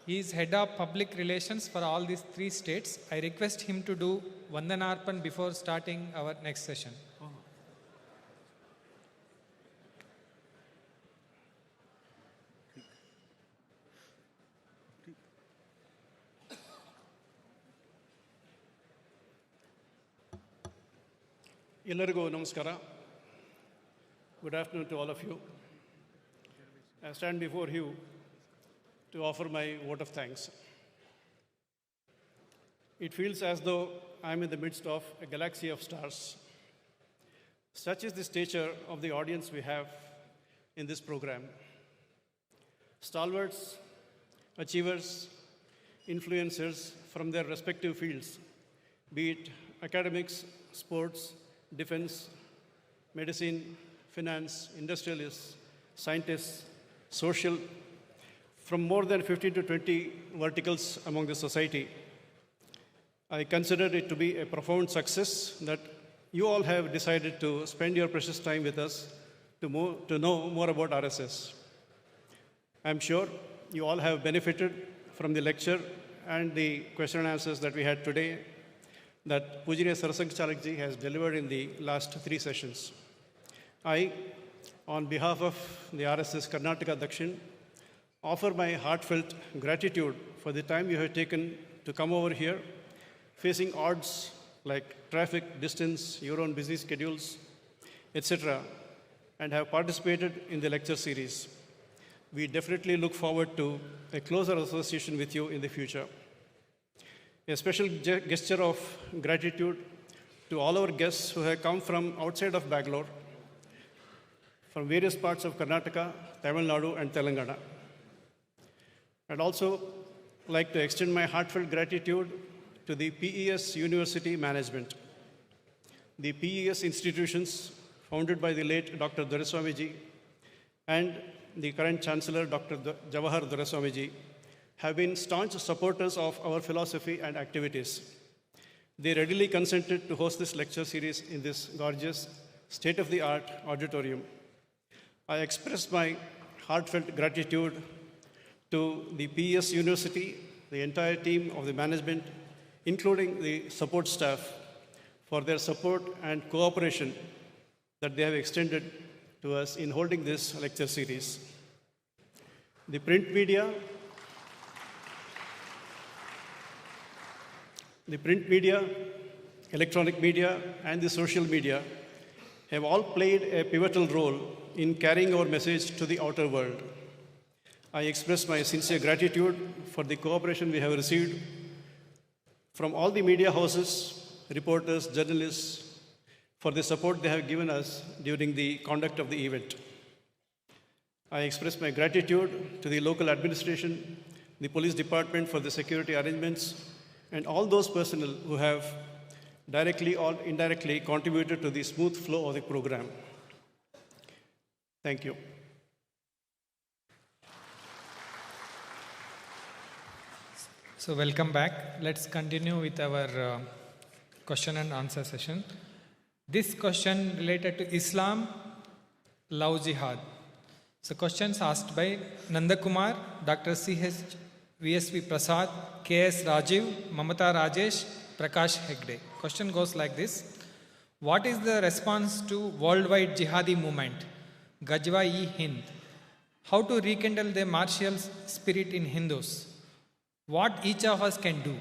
He is head of public relations for all these 3 states. I request him to do Vandanarpan before starting our next session. ಎಲ್ಲರಿಗೂ ನಮಸ್ಕಾರ. Good afternoon to all of you. I stand before you to offer my vote of thanks. It feels as though I am in the midst of a galaxy of stars. Such is the stature of the audience we have in this program. Stalwarts, achievers, influencers from their respective fields, be it academics, sports, defense, medicine, finance, industrialists, scientists, social, from more than 15 to 20 verticals among the society. I consider it to be a profound success that you all have decided to spend your precious time with us to know more about RSS. I'm sure you all have benefited from the lecture and the question and answers that we had today that Pujaniya Sangh Chalakji has delivered in the last 3 sessions. I, on behalf of the RSS Karnataka Dakshin, offer my heartfelt gratitude for the time you have taken to come over here, facing odds like traffic, distance, your own busy schedules, etc., and have participated in the lecture series. We definitely look forward to a closer association with you in the future. A special gesture of gratitude to all our guests who have come from outside of Bangalore, from various parts of Karnataka, Tamil Nadu, and Telangana. I'd also like to extend my heartfelt gratitude to the PES University management. The PES institutions, founded by the late Dr. Doraiswamiji and the current Chancellor, Dr. Jawahar Doraiswamiji, have been staunch supporters of our philosophy and activities. They readily consented to host this lecture series in this gorgeous, state-of-the-art auditorium. I express my heartfelt gratitude to the PES University, the entire team of the management, including the support staff, for their support and cooperation that they have extended to us in holding this lecture series. The print media, electronic media, and the social media have all played a pivotal role in carrying our message to the outer world. I express my sincere gratitude for the cooperation we have received from all the media houses, reporters, journalists, for the support they have given us during the conduct of the event. I express my gratitude to the local administration, the police department for the security arrangements, and all those personnel who have directly or indirectly contributed to the smooth flow of the program. Thank you. So welcome back. Let's continue with our question and answer session. This question related to Islam, love jihad. So questions asked by Nandakumar, Dr. C.H. VSV Prasad, K.S. Rajiv, Mamata Rajesh, Prakash Hegde. Question goes like this. What is the response to worldwide jihadi movement, Gajwa-e-Hind? How to rekindle the martial spirit in Hindus? What each of us can do?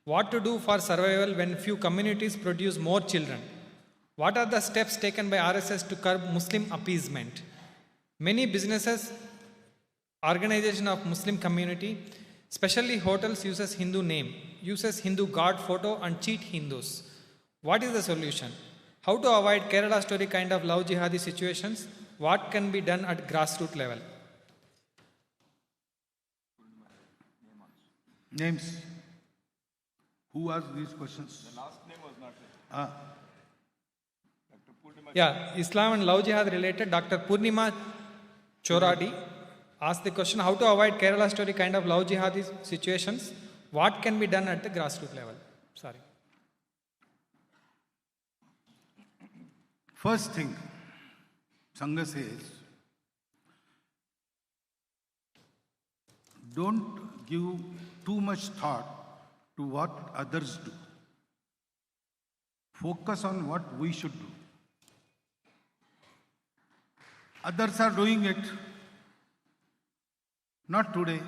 What to do for survival when few communities produce more children? What are the steps taken by RSS to curb Muslim appeasement? Many businesses, organization of Muslim community, especially hotels, uses Hindu name, uses Hindu god photo and cheat Hindus. What is the solution? How to avoid Kerala story kind of love jihadi situations? What can be done at grassroots level? Names. Who asked these questions? The last name was not there. Yeah, Islam and love jihad related. Dr. Purnima Choradi asked the question, how to avoid Kerala story kind of love jihadi situations? What can be done at the grassroots level? Sorry. First thing, Sangh says, don't give too much thought to what others do. Focus on what we should do. Others are doing it. Not today.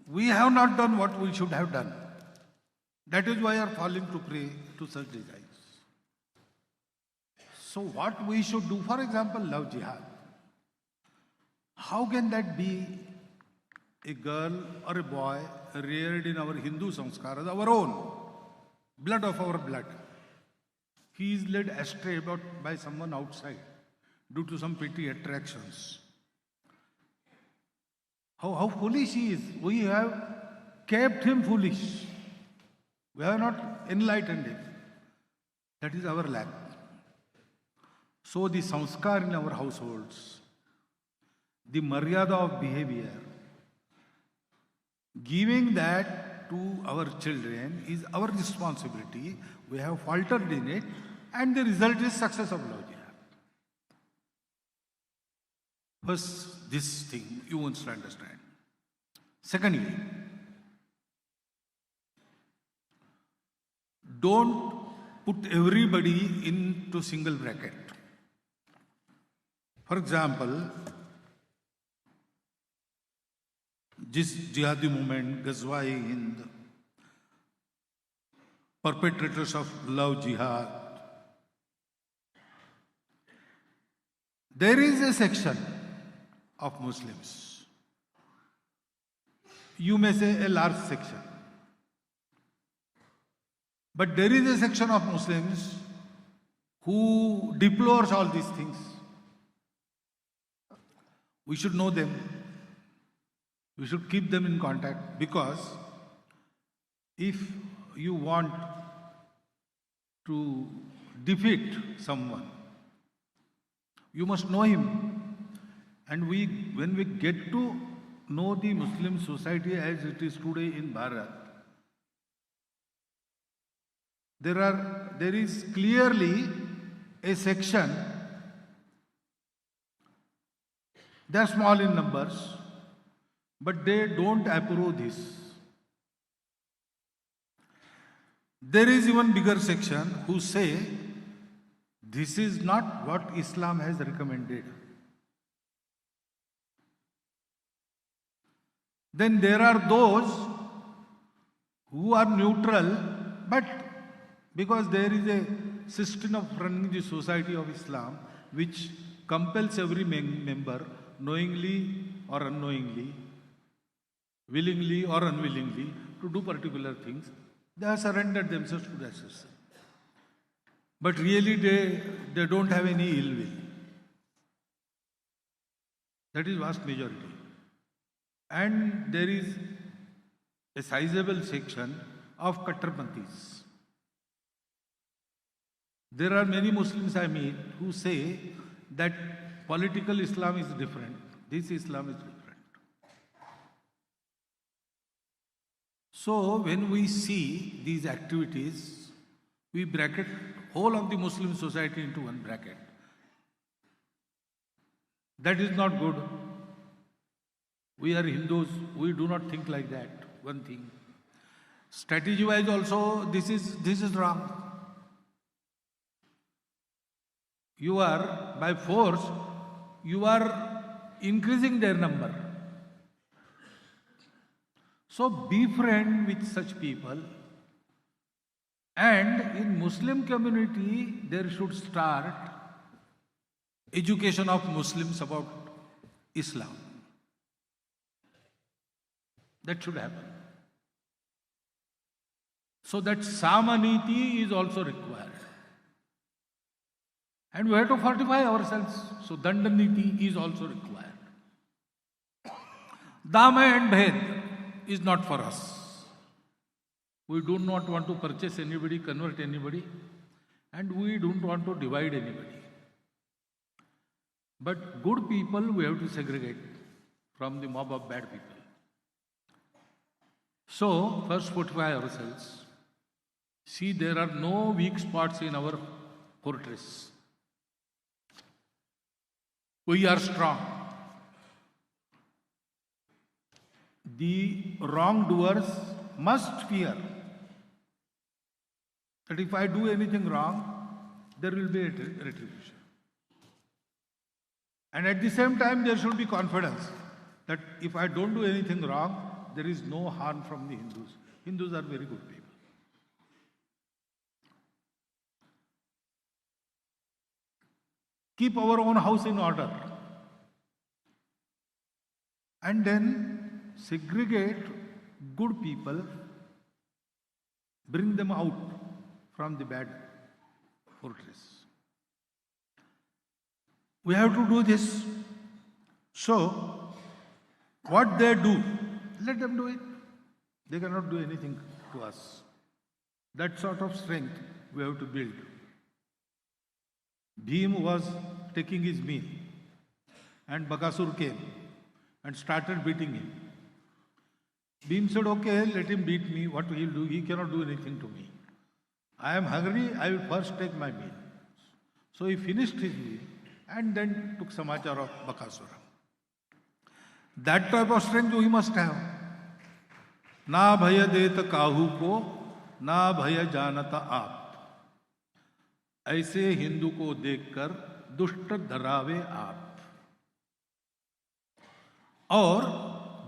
We have not done what we should have done. That is why we are falling to prey to such desires. So what we should do, for example, love jihad. How can that be a girl or a boy reared in our Hindu sanskaras, our own, blood of our blood? He is led astray by someone outside due to some petty attractions. How foolish he is. We have kept him foolish. We have not enlightened him. That is our lack. So the sanskar in our households, the maryada of behavior, giving that to our children is our responsibility. We have faltered in it, and the result is success of love jihad. First, this thing you want to understand. Secondly, don't put everybody into single bracket. For example, this jihadi movement, Ghazwa-e-Hind, perpetrators of love jihad, there is a section of Muslims, you may say a large section, but there is a section of Muslims who deplores all these things. We should know them. We should keep them in contact, because if you want to defeat someone, you must know him. And when we get to know the Muslim society as it is today in Bharat, there is clearly a section, they are small in numbers, but they don't approve this. There is even bigger section who say, this is not what Islam has recommended. Then there are those who are neutral, but because there is a system of running the society of Islam which compels every member, knowingly or unknowingly, willingly or unwillingly, to do particular things, they have surrendered themselves to that system. But really they don't have any ill will. That is vast majority. And there is a sizable section of Kattarpanthis. There are many Muslims I meet who say that political Islam is different, this Islam is different. So when we see these activities, we bracket whole of the Muslim society into one bracket. That is not good. We are Hindus, we do not think like that, one thing. Strategy-wise also, this is wrong. You are, by force, you are increasing their number. So befriend with such people, and in Muslim community there should start education of Muslims about Islam. That should happen. So that Samaniti is also required. And we have to fortify ourselves. So Dandaniti is also required. Dama and Bhed is not for us. We do not want to purchase anybody, convert anybody, and we don't want to divide anybody. But good people we have to segregate from the mob of bad people. So, first fortify ourselves. See, there are no weak spots in our fortress. We are strong. the wrongdoers must fear that if I do anything wrong, there will be a retribution. And at the same time, there should be confidence that if I don't do anything wrong, there is no harm from the Hindus. Hindus are very good people. Keep our own house in order. And then segregate good people, bring them out from the bad fortress. We have to do this. So, what they do, let them do it. They cannot do anything to us. That sort of strength we have to build. Bhim was taking his meal, and Bakasur came and started beating him. Bhim said, okay, let him beat me. What will he do? He cannot do anything to me. I am hungry, I will first take my meal. So he finished his meal and then took samachar of Bakasura. That type of strength we must have. Na bhaya det kahu ko, na bhaya janata aap. ऐसे हिंदू को देखकर दुष्ट डरावे आप. और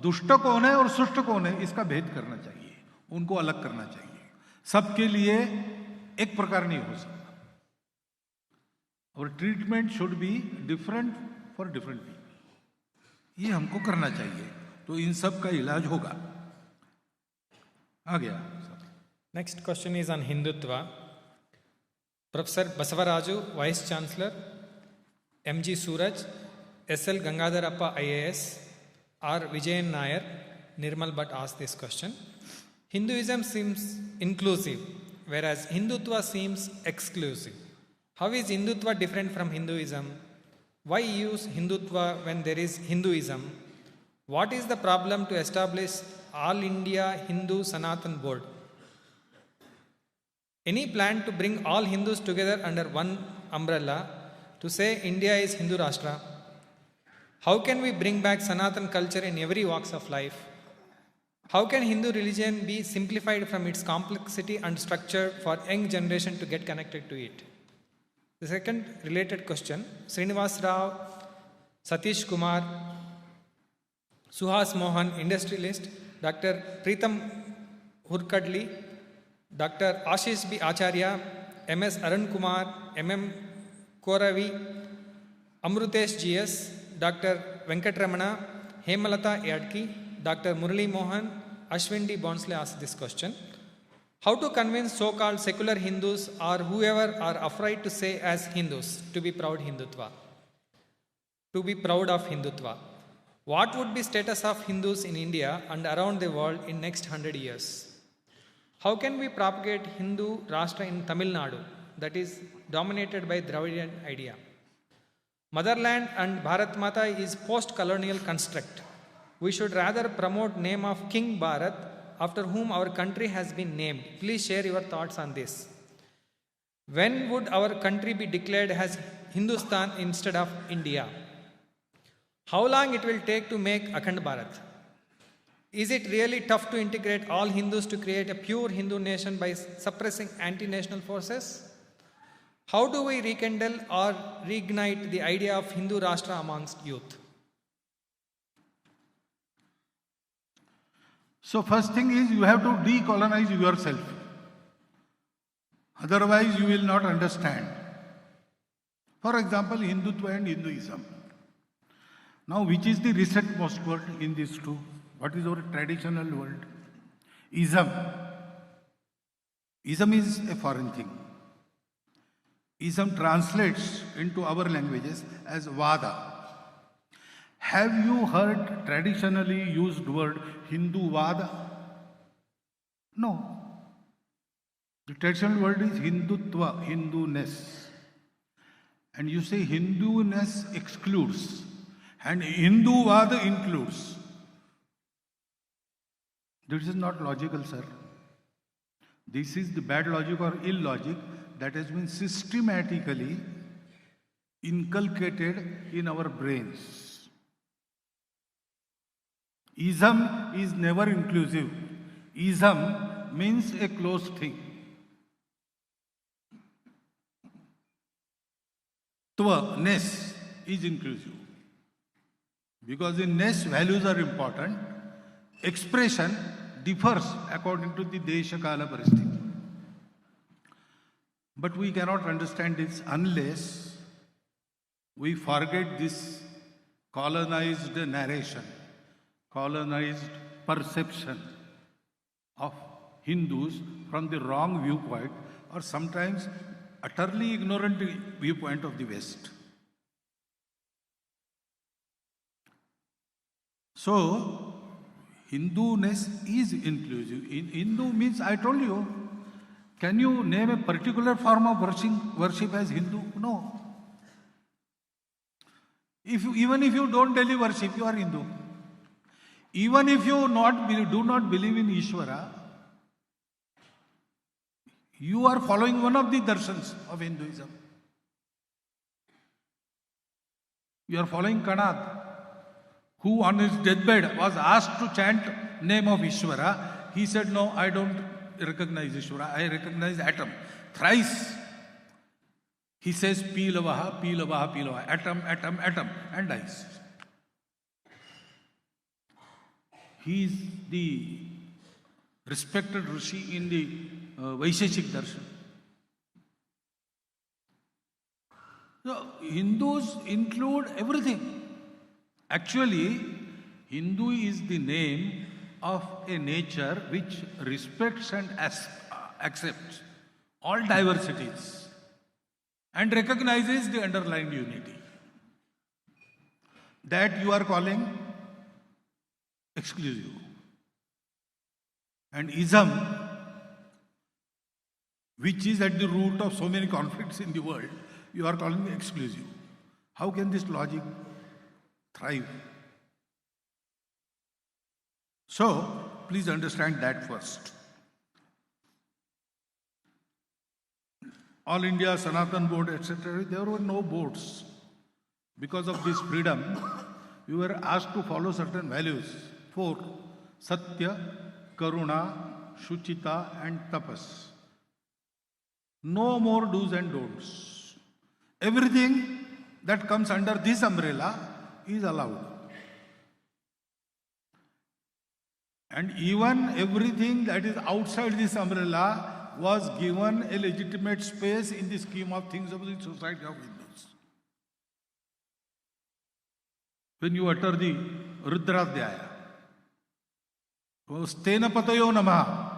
दुष्ट कौन है और सुष्ट कौन है इसका भेद करना चाहिए, उनको अलग करना चाहिए. सबके लिए एक प्रकार नहीं हो सकता. और treatment should be different for different people. ये हमको करना चाहिए, तो इन सब का इलाज होगा. आ गया. Next question is on Hindutva. Professor Basavaraju, Vice Chancellor, M.G. Suraj, S.L. Gangadharappa IAS, R. Vijayan Nair, Nirmal Bhatt asked this question. Hinduism seems inclusive, whereas Hindutva seems exclusive. How is Hindutva different from Hinduism? Why use Hindutva when there is Hinduism? What is the problem to establish All India Hindu Sanatan Board? Any plan to bring all Hindus together under one umbrella to say India is Hindu Rashtra? How can we bring back Sanatan culture in every walks of life? How can Hindu religion be simplified from its complexity and structure for young generation to get connected to it? The second related question, Srinivas Rao, Satish Kumar, Suhas Mohan, industrialist, Dr. Preetham Hurkadli, Dr. Ashish B. Acharya, M.S. Arun Kumar, M.M. Koravi, Amrutesh G.S., Dr. Venkatramana, Hemalata Yadki, Dr. Murali Mohan, Ashwin D. Bonsle asked this question. How to convince so-called secular Hindus or whoever are afraid to say as Hindus to be proud Hindutva? To be proud of Hindutva. What would be status of Hindus in India and around the world in next 100 years? How can we propagate Hindu Rashtra in Tamil Nadu that is dominated by Dravidian idea? Motherland and Bharat Mata is post-colonial construct. We should rather promote name of King Bharat after whom our country has been named. Please share your thoughts on this. When would our country be declared as Hindustan instead of India? How long it will take to make Akhand Bharat? Is it really tough to integrate all Hindus to create a pure Hindu nation by suppressing anti-national forces? How do we rekindle or reignite the idea of Hindu Rashtra amongst youth? So first thing is you have to decolonize yourself. Otherwise you will not understand. For example, Hindutva and Hinduism. Now which is the recent-most word in these two? What is our traditional word? Ism. Ism is a foreign thing. Ism translates into our languages as Vada. Have you heard traditionally used word Hindu Vada? No. The traditional word is Hindutva, Hinduness. And you say Hinduness excludes and Hindu Vada includes. This is not logical, sir. This is the bad logic or illogic that has been systematically inculcated in our brains. Ism is never inclusive. Ism means a closed thing. Ness is inclusive. Because in ness, values are important. Expression differs according to the Desha Kala Paristhiti. But we cannot understand this unless we forget this colonized narration, colonized perception of Hindus from the wrong viewpoint or sometimes utterly ignorant viewpoint of the West. So, Hindu-ness is inclusive. Hindu means, I told you, can you name a particular form of worship as Hindu? No. Even if you don't daily worship, you are Hindu. Even if you do not believe in Ishvara, you are following one of the darshans of Hinduism. You are following Kanad, who on his deathbed was asked to chant name of Ishvara. He said, no, I don't recognize Ishvara, I recognize atom. Thrice he says, Pilavaha, Pilavaha, Pilavaha, atom, atom, atom, and dies. He is the respected Rishi in the Vaisheshik Darshan. So, Hindus include everything. Actually, Hindu is the name of a nature which respects and accepts all diversities and recognizes the underlying unity. That you are calling exclusive. And ism, which is at the root of so many conflicts in the world, you are calling exclusive. How can this logic thrive? So, please understand that first. All India, Sanatan Board, etc., there were no boards. Because of this freedom, we were asked to follow certain values. 4. Satya, Karuna, Shuchita and Tapas. No more do's and don'ts. Everything that comes under this umbrella is allowed. And even everything that is outside this umbrella was given a legitimate space in the scheme of things of the society of Hindus. When you utter the Rudradhyaya, Stena Patayo Namaha,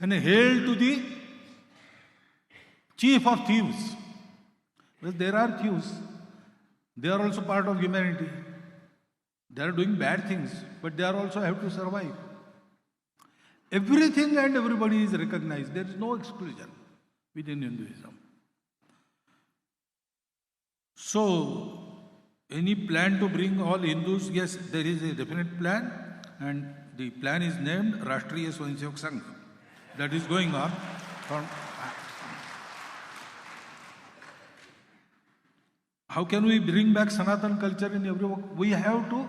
and hail to the chief of thieves. Well, there are thieves. They are also part of humanity. They are doing bad things, but they are also have to survive. Everything and everybody is recognized. There is no exclusion within Hinduism. So, any plan to bring all Hindus? Yes, there is a definite plan, and the plan is named Rashtriya Swayamsevak Sangh. That is going on. How can we bring back Sanatan culture in every work? We have to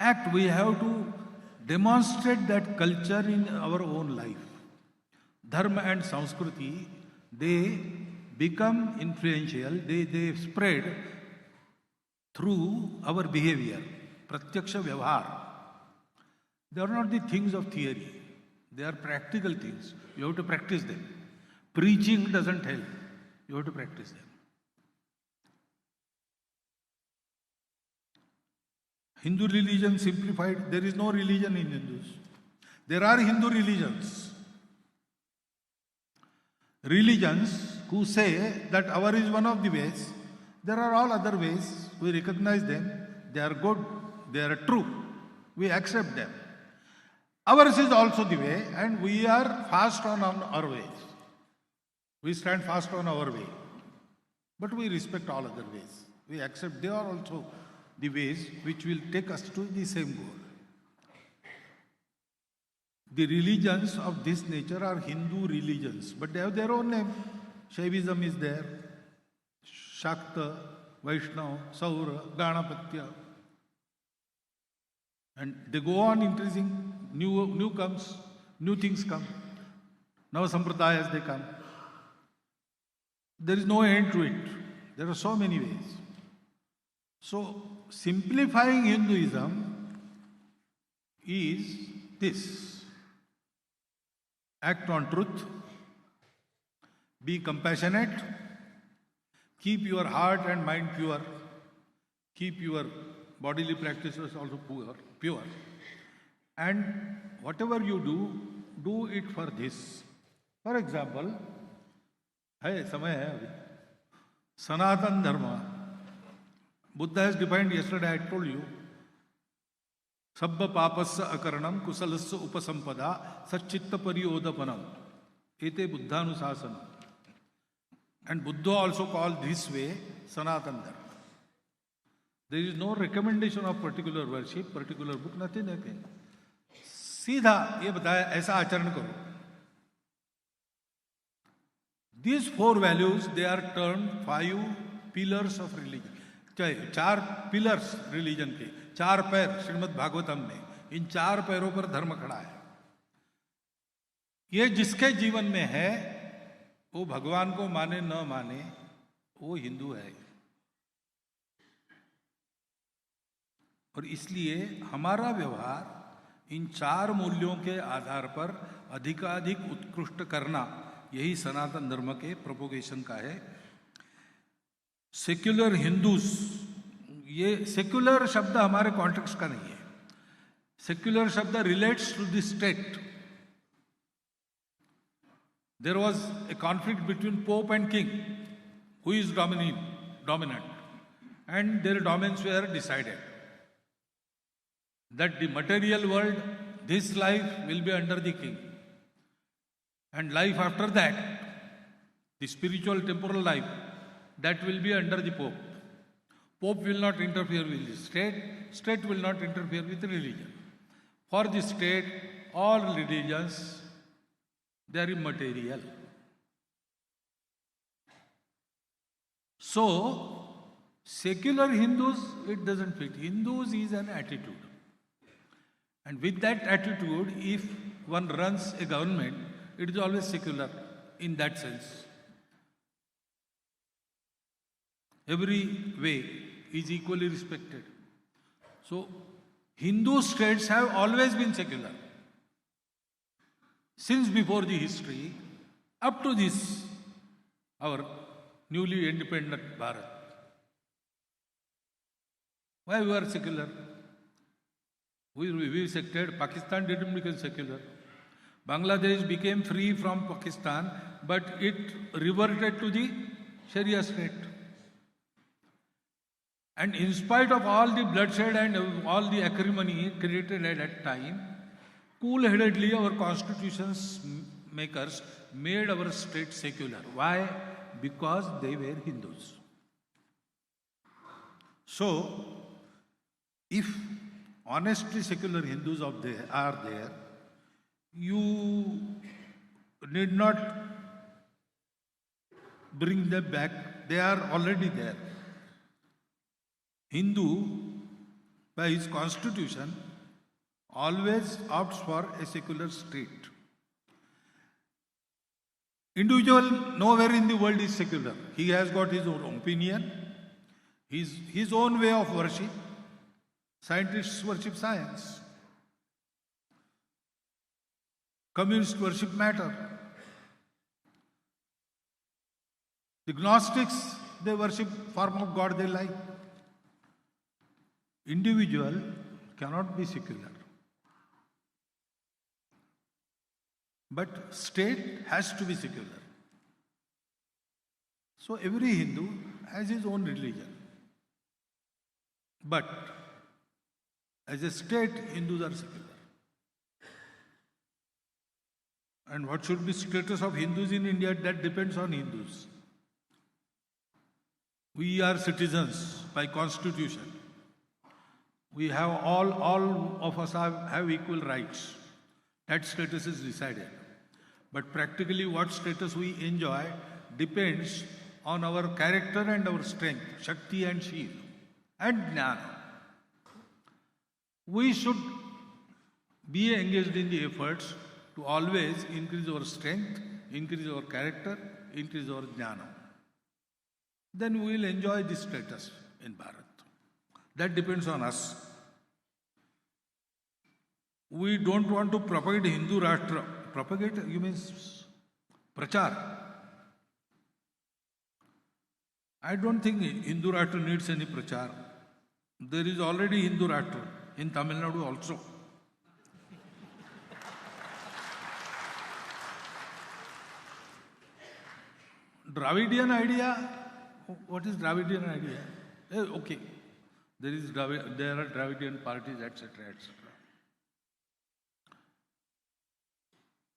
act, we have to demonstrate that culture in our own life. Dharma and Sanskriti, they become influential, they spread through our behavior, pratyaksha vyavhar. They are not the things of theory, they are practical things. You have to practice them. Preaching doesn't help, you have to practice them. Hindu religion simplified, there is no religion in Hindus. There are Hindu religions. Religions who say that our is one of the ways, there are all other ways, we recognize them, they are good, they are true, we accept them. Ours is also the way, and we are fast on our ways. We stand fast on our way. But we respect all other ways. We accept they are also the ways which will take us to the same goal. The religions of this nature are Hindu religions, but they have their own name. Shaivism is there, Shakta, Vaishnava, Saura, Ganapatya. And they go on increasing, new things come. Now sampradayas they come. There is no end to it. There are so many ways. So simplifying Hinduism is this: act on truth, be compassionate, keep your heart and mind pure, keep your bodily practices also pure, and whatever you do it for this. For example, समय है अभी, Sanatan Dharma. Buddha has defined yesterday, I told you, Sabba papasya akaranam kusalasya upasampada satchitta pariyodapanam. Ete buddhanusasanam. And Buddha also called this way Sanatan Dharma. There is no recommendation of particular worship, particular book, nothing. सीधा ये बताया ऐसा आचरण करो. These four values, they are termed 5 pillars of religion. 4 pillars religion के, 4 पैर श्रीमद् भागवतम में, इन 4 पैरों पर धर्म खड़ा है. ये जिसके जीवन में है, वो भगवान को माने न माने, वो हिंदू है. और इसलिए हमारा व्यवहार इन 4 मूल्यों के आधार पर अधिकाधिक उत्कृष्ट करना, यही सनातन धर्म के प्रोपोगेशन का है. सेक्युलर हिंदूज, ये सेक्युलर शब्द हमारे कॉन्टेक्स्ट का नहीं है. सेक्युलर शब्द relates to the state. There was a conflict between Pope and King, who is dominant, and their domains were decided. That the material world, this life will be under the king, and life after that, the spiritual temporal life, that will be under the Pope. Pope will not interfere with the state, state will not interfere with religion. For the state, all religions, they are immaterial. So, secular Hindus, it doesn't fit. Hindus is an attitude. And with that attitude, if one runs a government, it is always secular in that sense. Every way is equally respected. So, Hindu states have always been secular. Since before the history, up to this, our newly independent Bharat. Why we are secular? We sected. Pakistan didn't become secular. Bangladesh became free from Pakistan, but it reverted to the Sharia state. And in spite of all the bloodshed and all the acrimony created at that time, cool-headedly our constitutions makers made our state secular. Why? Because they were Hindus. So, if honestly secular Hindus are there, you need not bring them back. They are already there. Hindu, by his constitution, always opts for a secular state. Individual nowhere in the world is secular. He has got his own opinion, his own way of worship. Scientists worship science. Communists worship matter. The Gnostics, they worship form of God they like. Individual cannot be secular. But state has to be secular. So every Hindu has his own religion. But as a state, Hindus are secular. And what should be status of Hindus in India, that depends on Hindus. We are citizens by constitution. We have all of us have equal rights. That status is decided. But practically what status we enjoy depends on our character and our strength, Shakti and Shiv, and Jnana. We should be engaged in the efforts to always increase our strength, increase our character, increase our jnana. Then we will enjoy this status in Bharat. That depends on us. We don't want to propagate Hindu Rashtra. Propagate, you mean prachar. I don't think Hindu Rashtra needs any prachar. There is already Hindu Rashtra in Tamil Nadu also. Dravidian idea, what is Dravidian idea? Okay, there are Dravidian parties, etc., etc.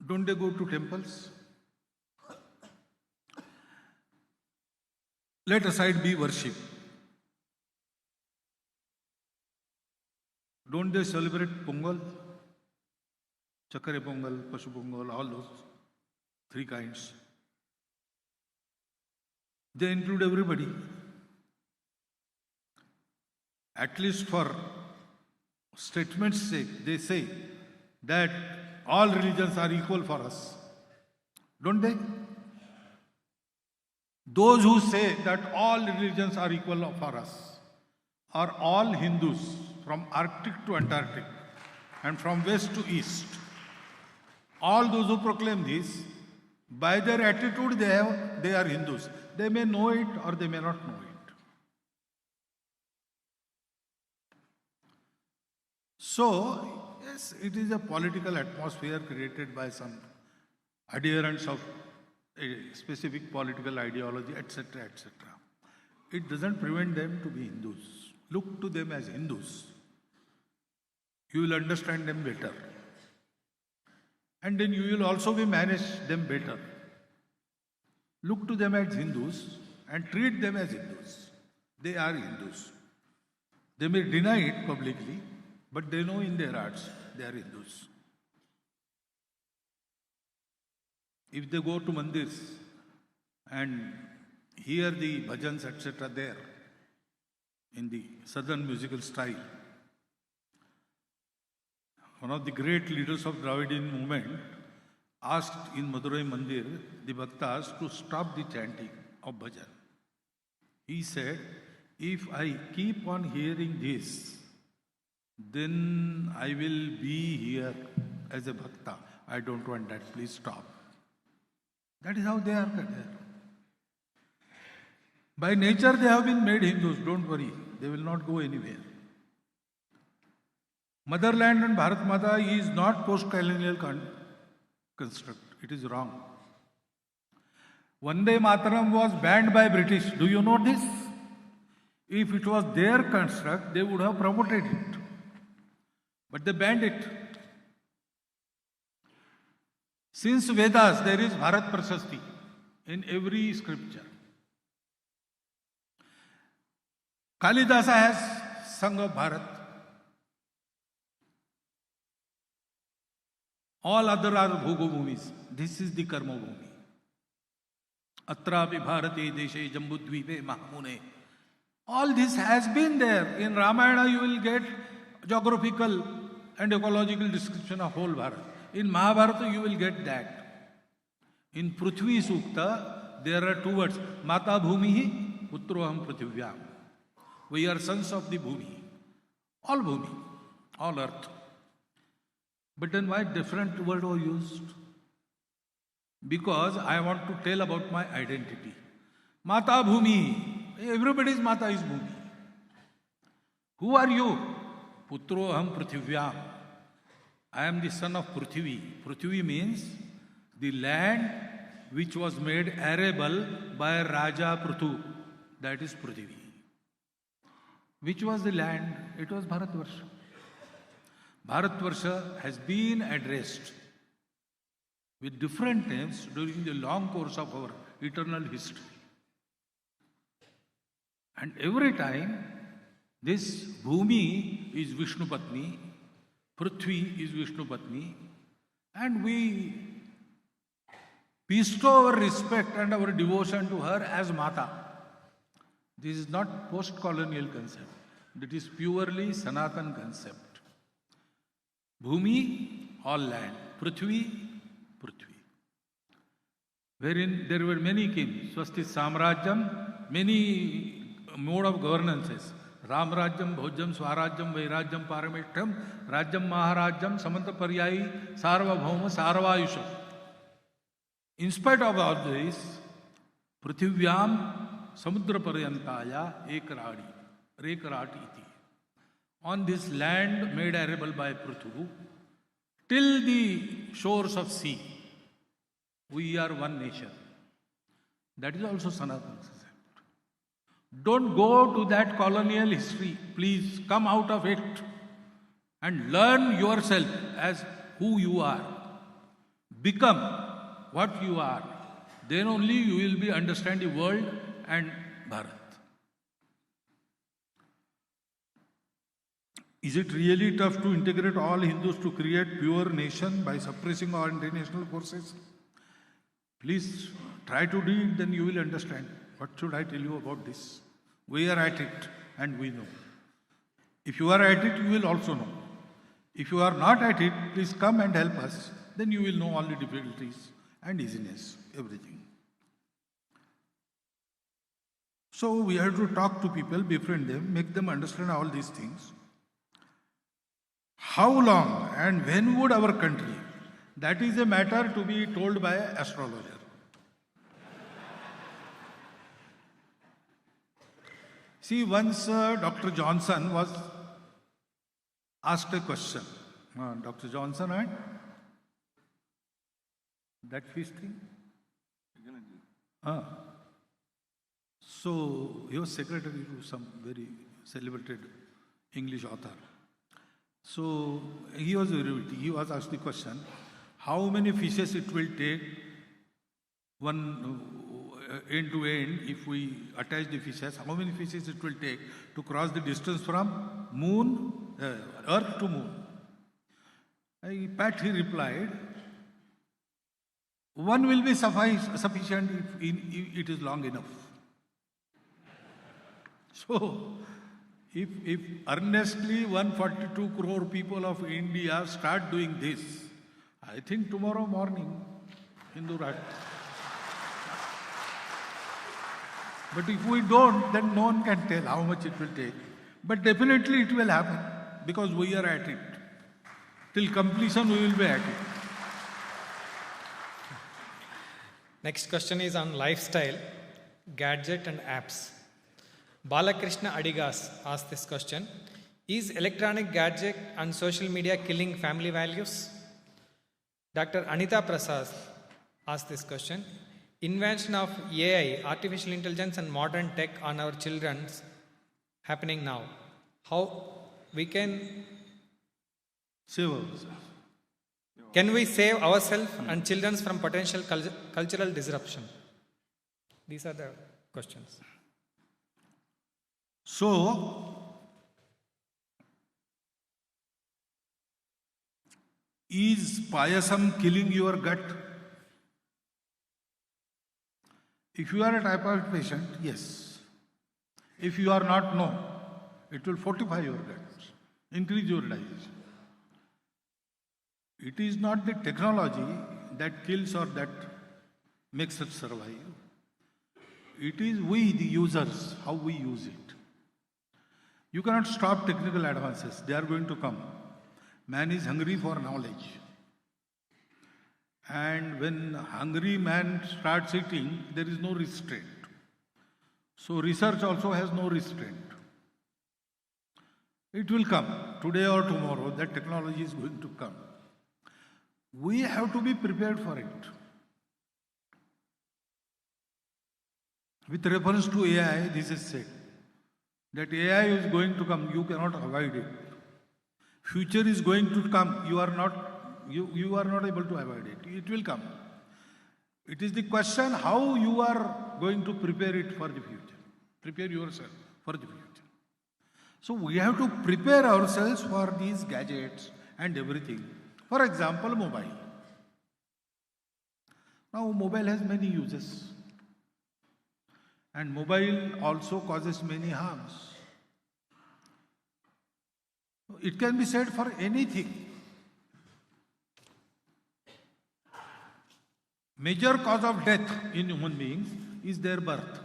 Don't they go to temples? Let aside be worship. Don't they celebrate Pongal? Chakare Pongal, Pashu Pongal, all those three kinds. They include everybody. At least for statement's sake, they say that all religions are equal for us. Don't they? Those who say that all religions are equal for us are all Hindus from Arctic to Antarctic and from west to east. All those who proclaim this, by their attitude they are Hindus. They may know it or they may not know it. So, yes, it is a political atmosphere created by some adherents of a specific political ideology, etc., etc. It doesn't prevent them to be Hindus. Look to them as Hindus. You will understand them better. And then you will also be manage them better. Look to them as Hindus and treat them as Hindus. They are Hindus. They may deny it publicly, but they know in their hearts they are Hindus. If they go to mandirs and hear the bhajans, etc., there, in the southern musical style, one of the great leaders of Dravidian movement asked in Madurai Mandir the bhaktas to stop the chanting of bhajan. He said, if I keep on hearing this, then I will be here as a bhakta. I don't want that, please stop. That is how they are there. By nature they have been made Hindus, don't worry, they will not go anywhere. Motherland and Bharat Mata is not post-colonial construct. It is wrong. Vande Mataram was banned by British. Do you know this? If it was their construct, they would have promoted it. But they banned it. Since Vedas, there is Bharat Prasasti in every scripture. Kalidasa has Sangh of Bharat. All other are Bhogo Bhumis. This is the Karma Bhumi. Atrapi Bharate Deshe Jambudvipe Mahamune. All this has been there. In Ramayana you will get geographical and ecological description of whole Bharat. In Mahabharata you will get that. In Prithvi Sukta there are two words. Mata Bhumihi, Putroham Prithvyam. We are sons of the Bhumi. All earth. But then why different word was used? Because I want to tell about my identity. Mata Bhumi. Everybody's Mata is Bhumi. Who are you? Putro Aham Prithvyam. I am the son of Prithvi. Prithvi means the land which was made arable by Raja Prithu. That is Prithvi. Which was the land? It was Bharatvarsha. Bharatvarsha has been addressed with different names during the long course of our eternal history. And every time, this Bhumi is Vishnu Patni, Prithvi is Vishnu Patni, and we bestow our respect and our devotion to her as Mata. This is not post-colonial concept. It is purely Sanatan concept. Bhumi, all land. Prithvi, Prithvi. Wherein there were many kings. Swasti Samrajyam, many mode of governances. Ram Rajyam, Bhojam, Swarajyam, Vairajyam, Parameshtam, Rajyam, Maharajyam, Samanta Paryayi, Sarvabhauma, Sarvayusha. In spite of all this, Prithivyam Samudra Paryantaya Ekaradi, Rekarati iti. On this land made arable by Prithu, till the shores of sea, we are one nation. That is also Sanatana Society. Don't go to that colonial history. Please come out of it and learn yourself as who you are. Become what you are. Then only you will be understand the world and Bharat. Is it really tough to integrate all Hindus to create pure nation by suppressing all international forces? Please try to do it, then you will understand. What should I tell you about this? We are at it and we know. If you are at it, you will also know. If you are not at it, please come and help us. Then you will know all the difficulties and easiness, everything. So we have to talk to people, befriend them, make them understand all these things. How long and when would our country? That is a matter to be told by an astrologer. See, once Dr. Johnson was asked a question. Dr. Johnson and that fish thing? So, he was secretary to some very celebrated English author. So, he was asked the question, how many fishes it will take one end to end, if we attach the fishes, how many fishes it will take to cross the distance from earth to moon? He replied, one will be sufficient if it is long enough. So, if earnestly 142 crore people of India start doing this, I think tomorrow morning, Hindu Rashtra. But if we don't, then no one can tell how much it will take. But definitely it will happen because we are at it. Till completion, we will be at it. Next question is on lifestyle, gadget and apps. Balakrishna Adigas asked this question. Is electronic gadget and social media killing family values? Dr. Anita Prasad asked this question. Invention of AI, artificial intelligence and modern tech on our children happening now. How we can save ourselves. Can we save ourselves and children from potential cultural disruption? These are the questions. So, is payasam killing your gut? If you are a typhoid patient, yes. If you are not, no. It will fortify your gut, increase your digestion. It is not the technology that kills or that makes us survive. It is we, the users, how we use it. You cannot stop technical advances. They are going to come. Man is hungry for knowledge. And when hungry man starts eating, there is no restraint. So research also has no restraint. It will come. Today or tomorrow, that technology is going to come. We have to be prepared for it. With reference to AI, this is said that AI is going to come, you cannot avoid it. Future is going to come, you are not able to avoid it. It will come. It is the question how you are going to prepare it for the future. Prepare yourself for the future. So we have to prepare ourselves for these gadgets and everything. For example, mobile. Now mobile has many uses. And mobile also causes many harms. It can be said for anything. major cause of death in human beings is their birth.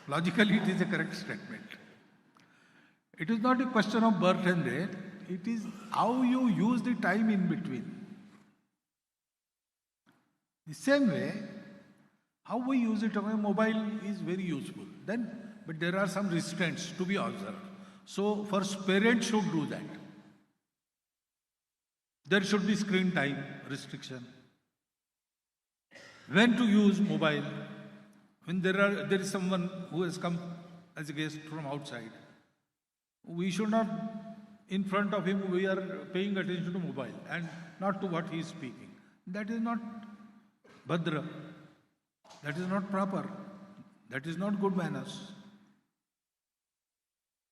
Logically, it is a correct statement. It is not a question of birth and death, it is how you use the time in between. The same way, how we use it, our mobile is very useful. But there are some restraints to be observed. So, first, parents should do that. There should be screen time restriction. When to use mobile? When there is someone who has come as a guest from outside, we should not, in front of him, we are paying attention to mobile and not to what he is speaking. That is not Bhadra. That is not proper. That is not good manners.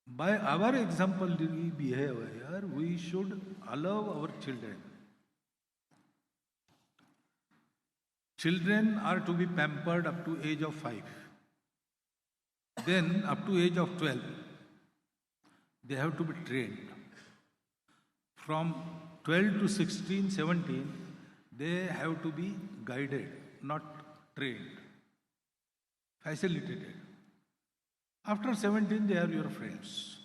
By our exemplary behavior, we should allow our children. Children are to be pampered up to age of 5. Then up to age of 12, they have to be trained. From 12 to 16, 17, they have to be guided, not trained, facilitated. After 17, they are your friends.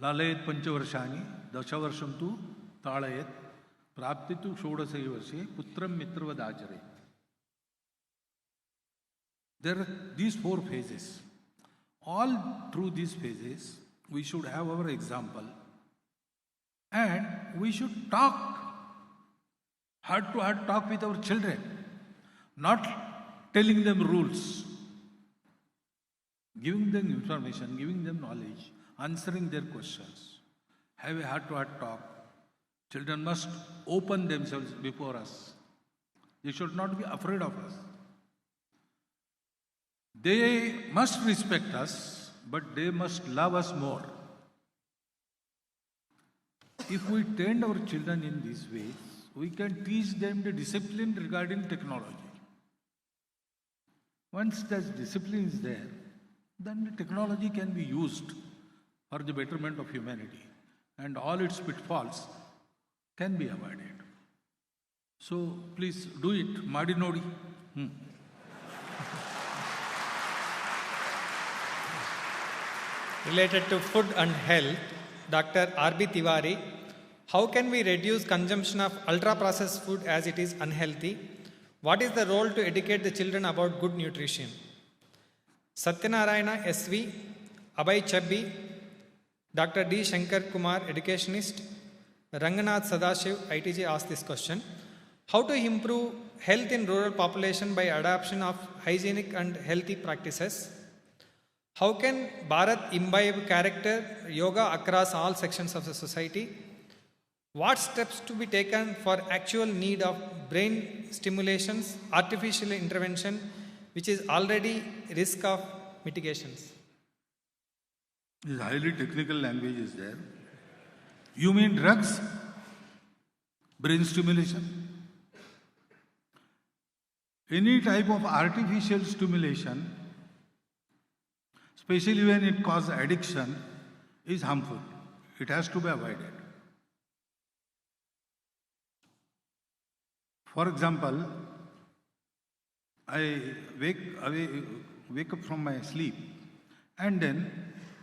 Lalayet panchavarshani, dashavarsham tu talayet, praptitu shodasai varshe, putram mitravadachare. There are these 4 phases. All through these phases, we should have our example. And we should talk, heart-to-heart talk with our children, not telling them rules, giving them information, giving them knowledge, answering their questions. Have a heart-to-heart talk. Children must open themselves before us. They should not be afraid of us. They must respect us, but they must love us more. If we train our children in these ways, we can teach them the discipline regarding technology. Once that discipline is there, then the technology can be used for the betterment of humanity, and all its pitfalls can be avoided. So please do it, Madi Nodi. Related to food and health, Dr. R.B. Tiwari, how can we reduce consumption of ultra-processed food as it is unhealthy? What is the role to educate the children about good nutrition? Satyanarayana S.V., Abhay Chabbi, Dr. D. Shankar Kumar, educationist, Ranganath Sadashiv, ITG asked this question. How to improve health in rural population by adoption of hygienic and healthy practices? How can Bharat imbibe character yoga across all sections of the society? What steps to be taken for actual need of brain stimulations, artificial intervention, which is already risk of mitigations? This highly technical language is there. You mean drugs? Brain stimulation? Any type of artificial stimulation, especially when it causes addiction, is harmful. It has to be avoided. For example, I wake up from my sleep and then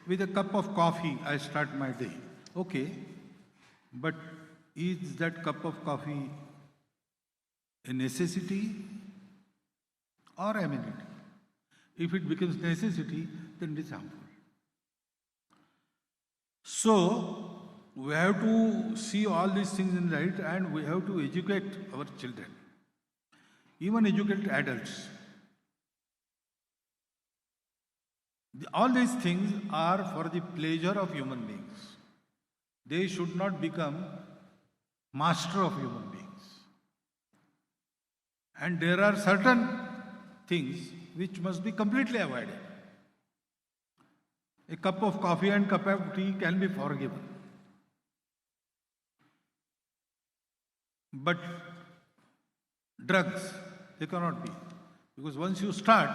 with a cup of coffee I start my day. Okay, but is that cup of coffee a necessity or amenity? If it becomes necessity, then it is harmful. So, we have to see all these things in light and we have to educate our children, even educate adults. All these things are for the pleasure of human beings. They should not become master of human beings. And there are certain things which must be completely avoided. A cup of coffee and cup of tea can be forgiven. But drugs, they cannot be. Because once you start,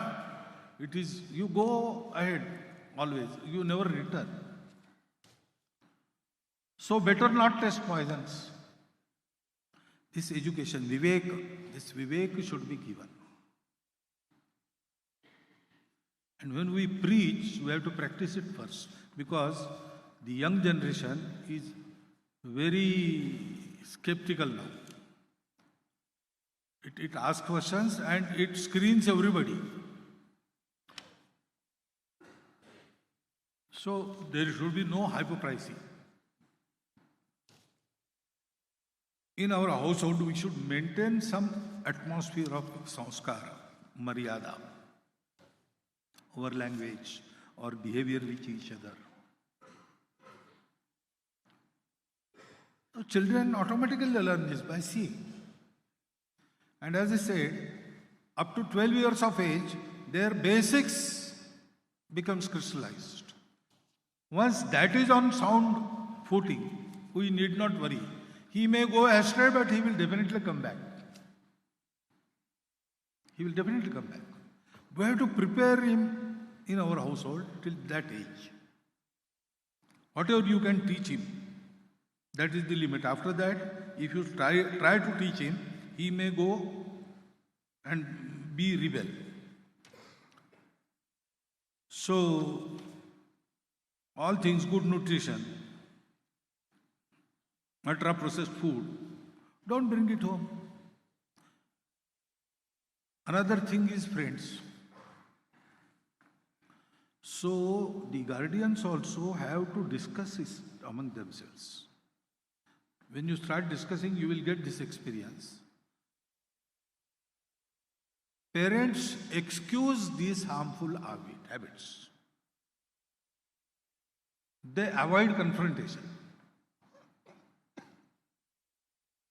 it is, you go ahead always, you never return. So better not test poisons. this education, this vivek should be given. And when we preach, we have to practice it first, because the young generation is very skeptical now. It asks questions and it screens everybody. So there should be no hypocrisy. In our household, we should maintain some atmosphere of sanskara, maryada, our language or behavior with each other. So children automatically learn this by seeing. And as I said, up to 12 years of age, their basics becomes crystallized. Once that is on sound footing, we need not worry. He may go astray, but he will definitely come back. He will definitely come back. We have to prepare him in our household till that age. Whatever you can teach him, that is the limit. After that, if you try to teach him, he may go and be rebel. So, all things good nutrition, ultra processed food, don't bring it home. Another thing is friends. So, the guardians also have to discuss this among themselves. When you start discussing, you will get this experience. Parents excuse these harmful habits. They avoid confrontation.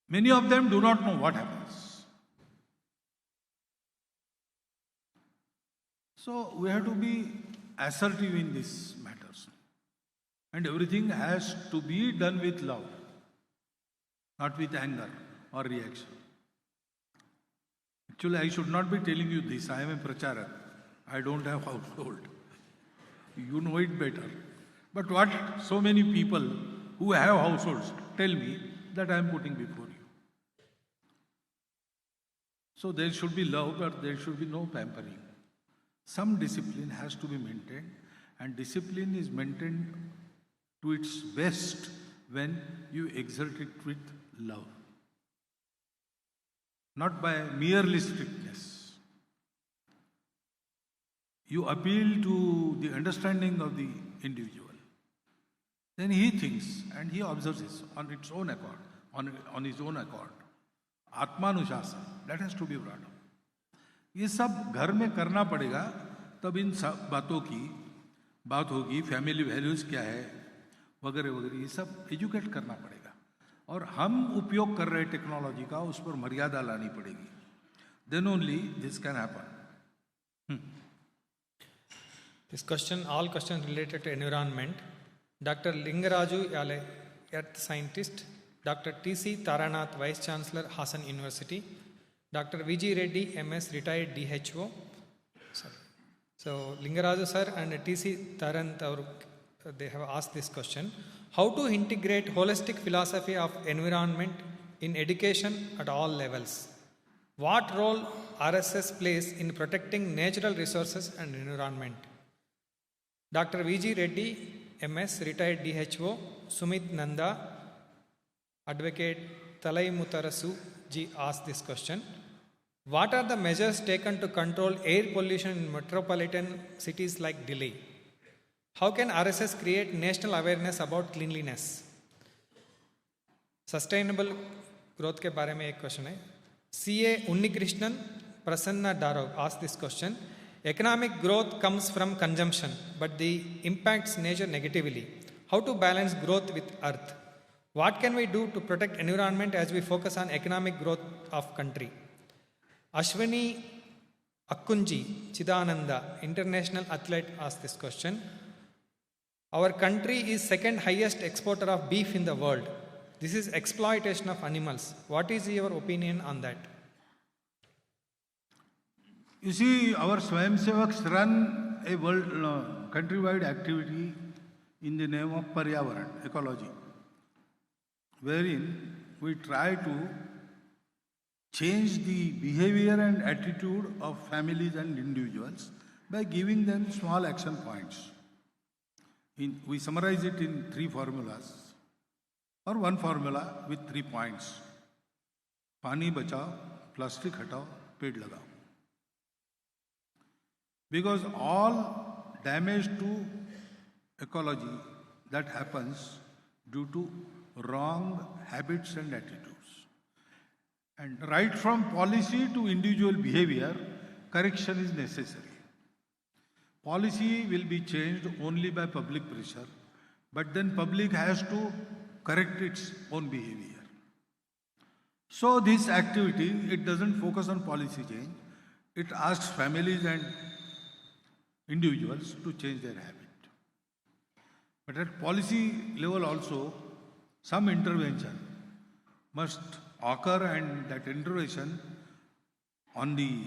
Many of them do not know what happens. So we have to be assertive in these matters. And everything has to be done with love, not with anger or reaction. Actually, I should not be telling you this. I am a pracharak. I don't have household. You know it better. But what so many people who have households tell me that I am putting before you. So there should be love, but there should be no pampering. Some discipline has to be maintained, and discipline is maintained to its best when you exert it with love, not by merely strictness. You appeal to the understanding of the individual. Then he thinks and he observes this on its own accord, on his own accord. Atmanushasana, that has to be brought up. ये सब घर में करना पड़ेगा, तब इन सब बातों की बात होगी. फैमिली वैल्यूज क्या है वगैरह वगैरह, ये सब एजुकेट करना पड़ेगा. और हम उपयोग कर रहे टेक्नोलॉजी का, उस पर मर्यादा लानी पड़ेगी. Then only this can happen. This question, all questions related to environment. Dr. Lingaraju Yale, Earth Scientist. Dr. T.C. Taranath, Vice Chancellor, Hassan University. Dr. V.G. Reddy, MS, retired DHO. Sorry. So, Lingaraju sir and T.C. Taranath, they have asked this question. How to integrate holistic philosophy of environment in education at all levels? What role RSS plays in protecting natural resources and environment? Dr. V.G. Reddy, MS, retired DHO. Sumit Nanda, Advocate Talai Mutarasu ji asked this question. What are the measures taken to control air pollution in metropolitan cities like Delhi? How can RSS create national awareness about cleanliness? Sustainable growth के बारे में एक question है. CA Unnikrishnan Prasanna Darog asked this question. Economic growth comes from consumption, but the impacts nature negatively. How to balance growth with earth? What can we do to protect environment as we focus on economic growth of country? Ashwini Akkunji Chidananda, international athlete, asked this question. Our country is second highest exporter of beef in the world. This is exploitation of animals. What is your opinion on that? You see, our Swayamsevaks run a countrywide activity in the name of Paryavaran, ecology, wherein we try to change the behavior and attitude of families and individuals by giving them small action points. We summarize it in 3 formulas or 1 formula with 3 points. Pani bachao, plastic hatao, ped lagao. Because all damage to ecology that happens due to wrong habits and attitudes. And right from policy to individual behavior, correction is necessary. Policy will be changed only by public pressure, but then public has to correct its own behavior. So this activity, it doesn't focus on policy change, it asks families and individuals to change their habit. But at policy level also, some intervention must occur, and that intervention on the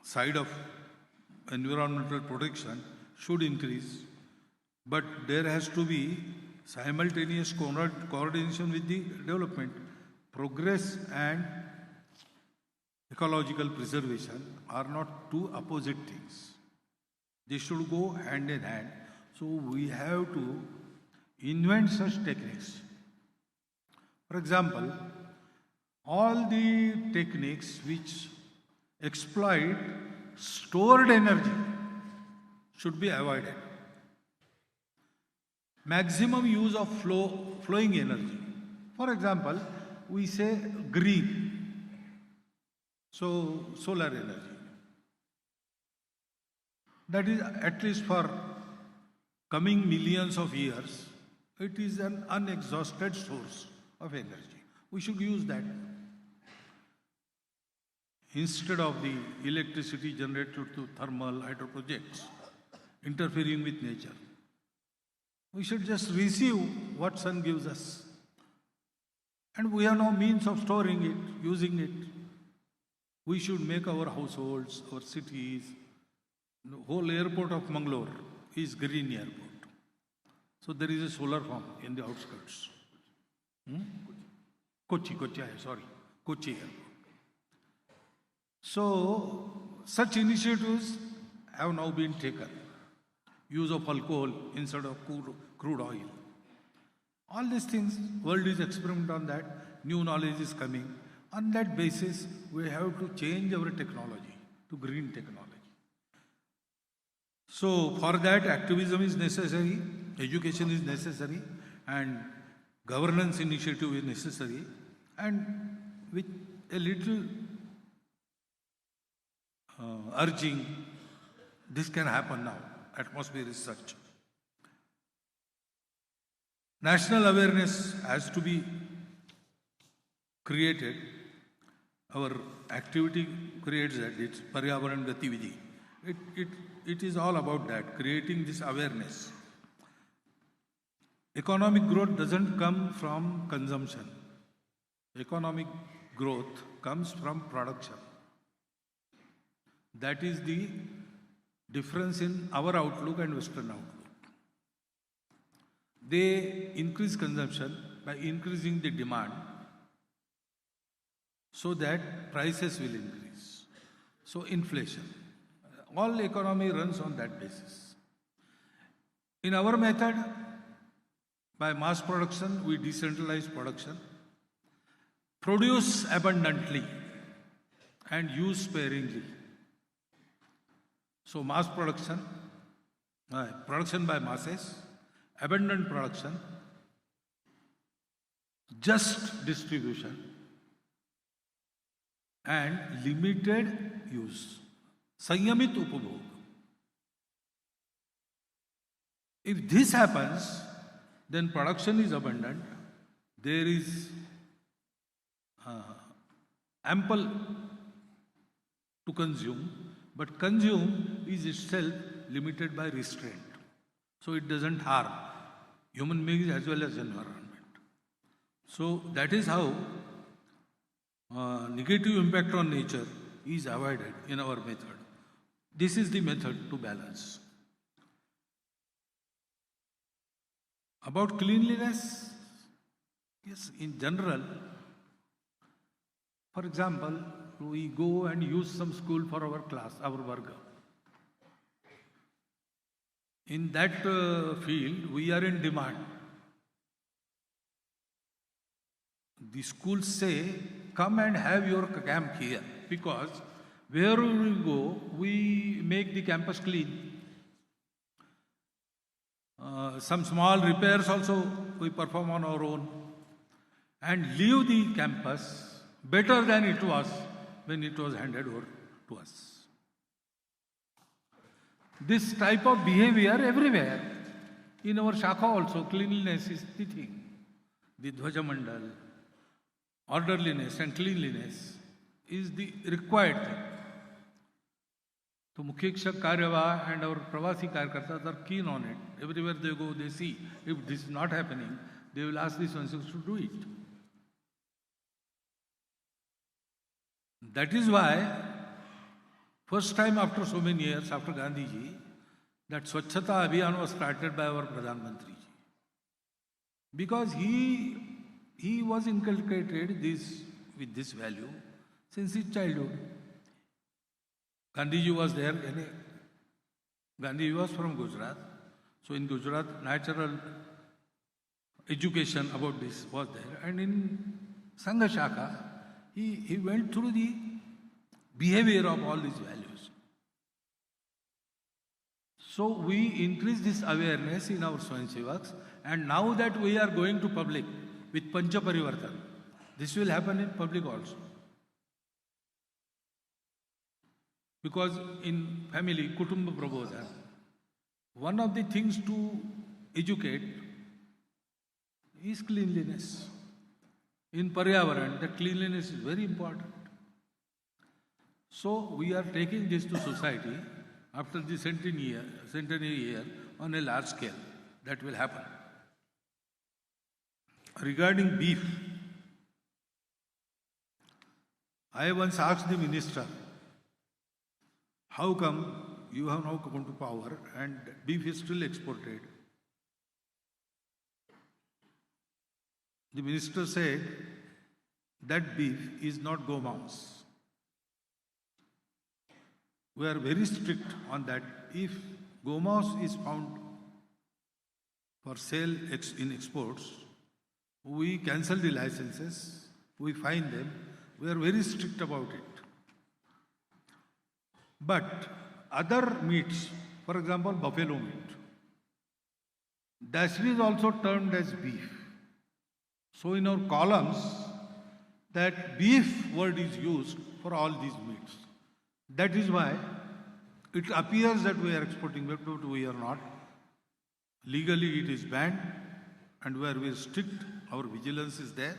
side of environmental protection should increase. But there has to be simultaneous coordination with the development. Progress and ecological preservation are not two opposite things. They should go hand in hand. So we have to invent such techniques. For example, all the techniques which exploit stored energy should be avoided. Maximum use of flowing energy. For example, we say green, so solar energy. That is, at least for coming millions of years, it is an unexhausted source of energy. We should use that instead of the electricity generated through thermal hydro projects interfering with nature. We should just receive what sun gives us. And we have no means of storing it, using it. We should make our households, our cities. The whole airport of Mangalore is green airport. So there is a solar farm in the outskirts. Kochi airport. So such initiatives have now been taken. Use of alcohol instead of crude oil. All these things, world is experimenting on that. New knowledge is coming. On that basis, we have to change our technology to green technology. So for that, activism is necessary, education is necessary, and governance initiative is necessary. And with a little urging, this can happen now. Atmosphere is such. National awareness has to be created. Our activity creates that. It's Paryavaran Gatividi. It is all about that, creating this awareness. Economic growth doesn't come from consumption. Economic growth comes from production. That is the difference in our outlook and Western outlook. They increase consumption by increasing the demand so that prices will increase. So inflation. All economy runs on that basis. In our method, by mass production, we decentralize production, produce abundantly and use sparingly. So mass production, production by masses, abundant production, just distribution, and limited use. Sanyamit upabhog. If this happens, then production is abundant, there is ample to consume, but consume is itself limited by restraint. So it doesn't harm human beings as well as environment. So that is how negative impact on nature is avoided in our method. This is the method to balance. About cleanliness, yes, in general, For example, we go and use some school for our class, our varga. In that field, we are in demand. The schools say, come and have your camp here, because wherever we go, we make the campus clean. Some small repairs also we perform on our own, and leave the campus better than it was when it was handed over to us. This type of behavior everywhere. In our Shakha also, cleanliness is the thing. The Dhwaja Mandal, orderliness and cleanliness is the required thing. So Mukhya Karyava and our Pravasi Karyakartas are keen on it. Everywhere they go, they see. If this is not happening, they will ask the Swanseks to do it. That is why, first time after so many years, after Gandhiji, that Swachhata Abhiyan was started by our Pradhan Mantri. Because he was inculcated with this value since his childhood. Gandhiji was there. Gandhiji was from Gujarat. So in Gujarat, natural education about this was there. And in Sangha Shakha, he went through the behavior of all these values. So we increase this awareness in our Swayamsevaks, and now that we are going to public with Pancha Parivartan, this will happen in public also. Because in family, Kutumba Prabodha, one of the things to educate is cleanliness. In Paryavaran, that cleanliness is very important. So we are taking this to society after the centenary year on a large scale. That will happen. Regarding beef, I once asked the minister, how come you have now come to power and beef is still exported? The minister said that beef is not gomouse. We are very strict on that. If gomouse is found for sale in exports, we cancel the licenses, we fine them, we are very strict about it. But other meats, for example, buffalo meat, that is also termed as beef. So in our columns, that beef word is used for all these meats. That is why it appears that we are exporting, but we are not. Legally it is banned, and where we are strict, our vigilance is there.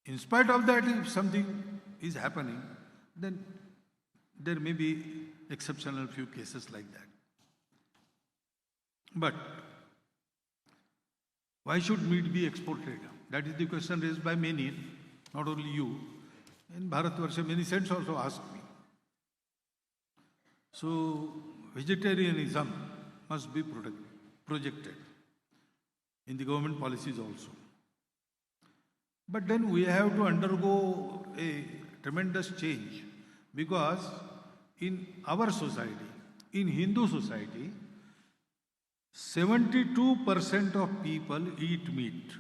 In spite of that, if something is happening, then there may be exceptional few cases like that. But why should meat be exported? That is the question raised by many, not only you. In Bharatvarsha, many saints also asked me. So, vegetarianism must be projected in the government policies also. But then we have to undergo a tremendous change, because in our society, in Hindu society, 72% of people eat meat.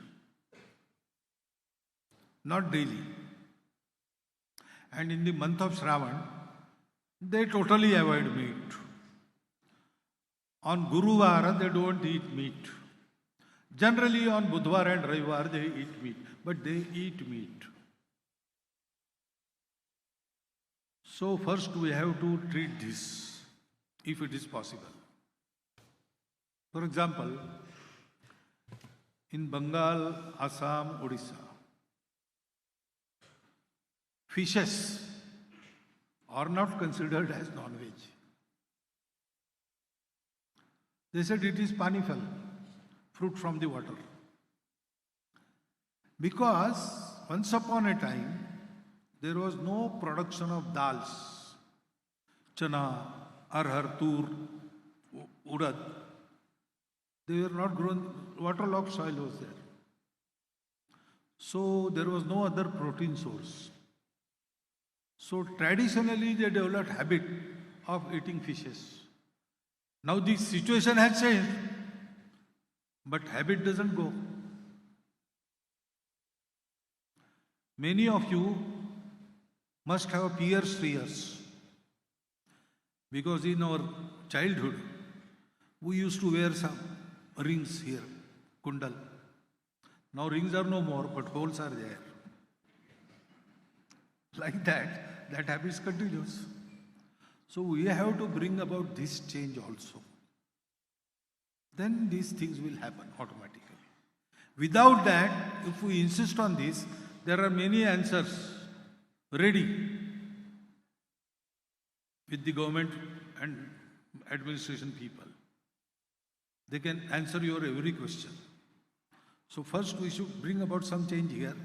Not daily. And in the month of Shravan, they totally avoid meat. On Guruvara, they don't eat meat. Generally on Budhvar and Ravivar, they eat meat. But they eat meat. So first we have to treat this, if it is possible. For example, in Bengal, Assam, Odisha, fishes are not considered as non-veg. They said it is panifal, fruit from the water. Because once upon a time, there was no production of dals, chana, arhar, tur, urad. They were not grown, waterlogged soil was there. So there was no other protein source. So traditionally they developed habit of eating fishes. Now the situation has changed, but habit doesn't go. Many of you must have pierced ears because in our childhood we used to wear some rings here, kundal. Now rings are no more, but holes are there. Like that habit continues. So we have to bring about this change also. Then these things will happen automatically. Without that, if we insist on this, there are many answers ready with the government and administration people. They can answer your every question. So first we should bring about some change here,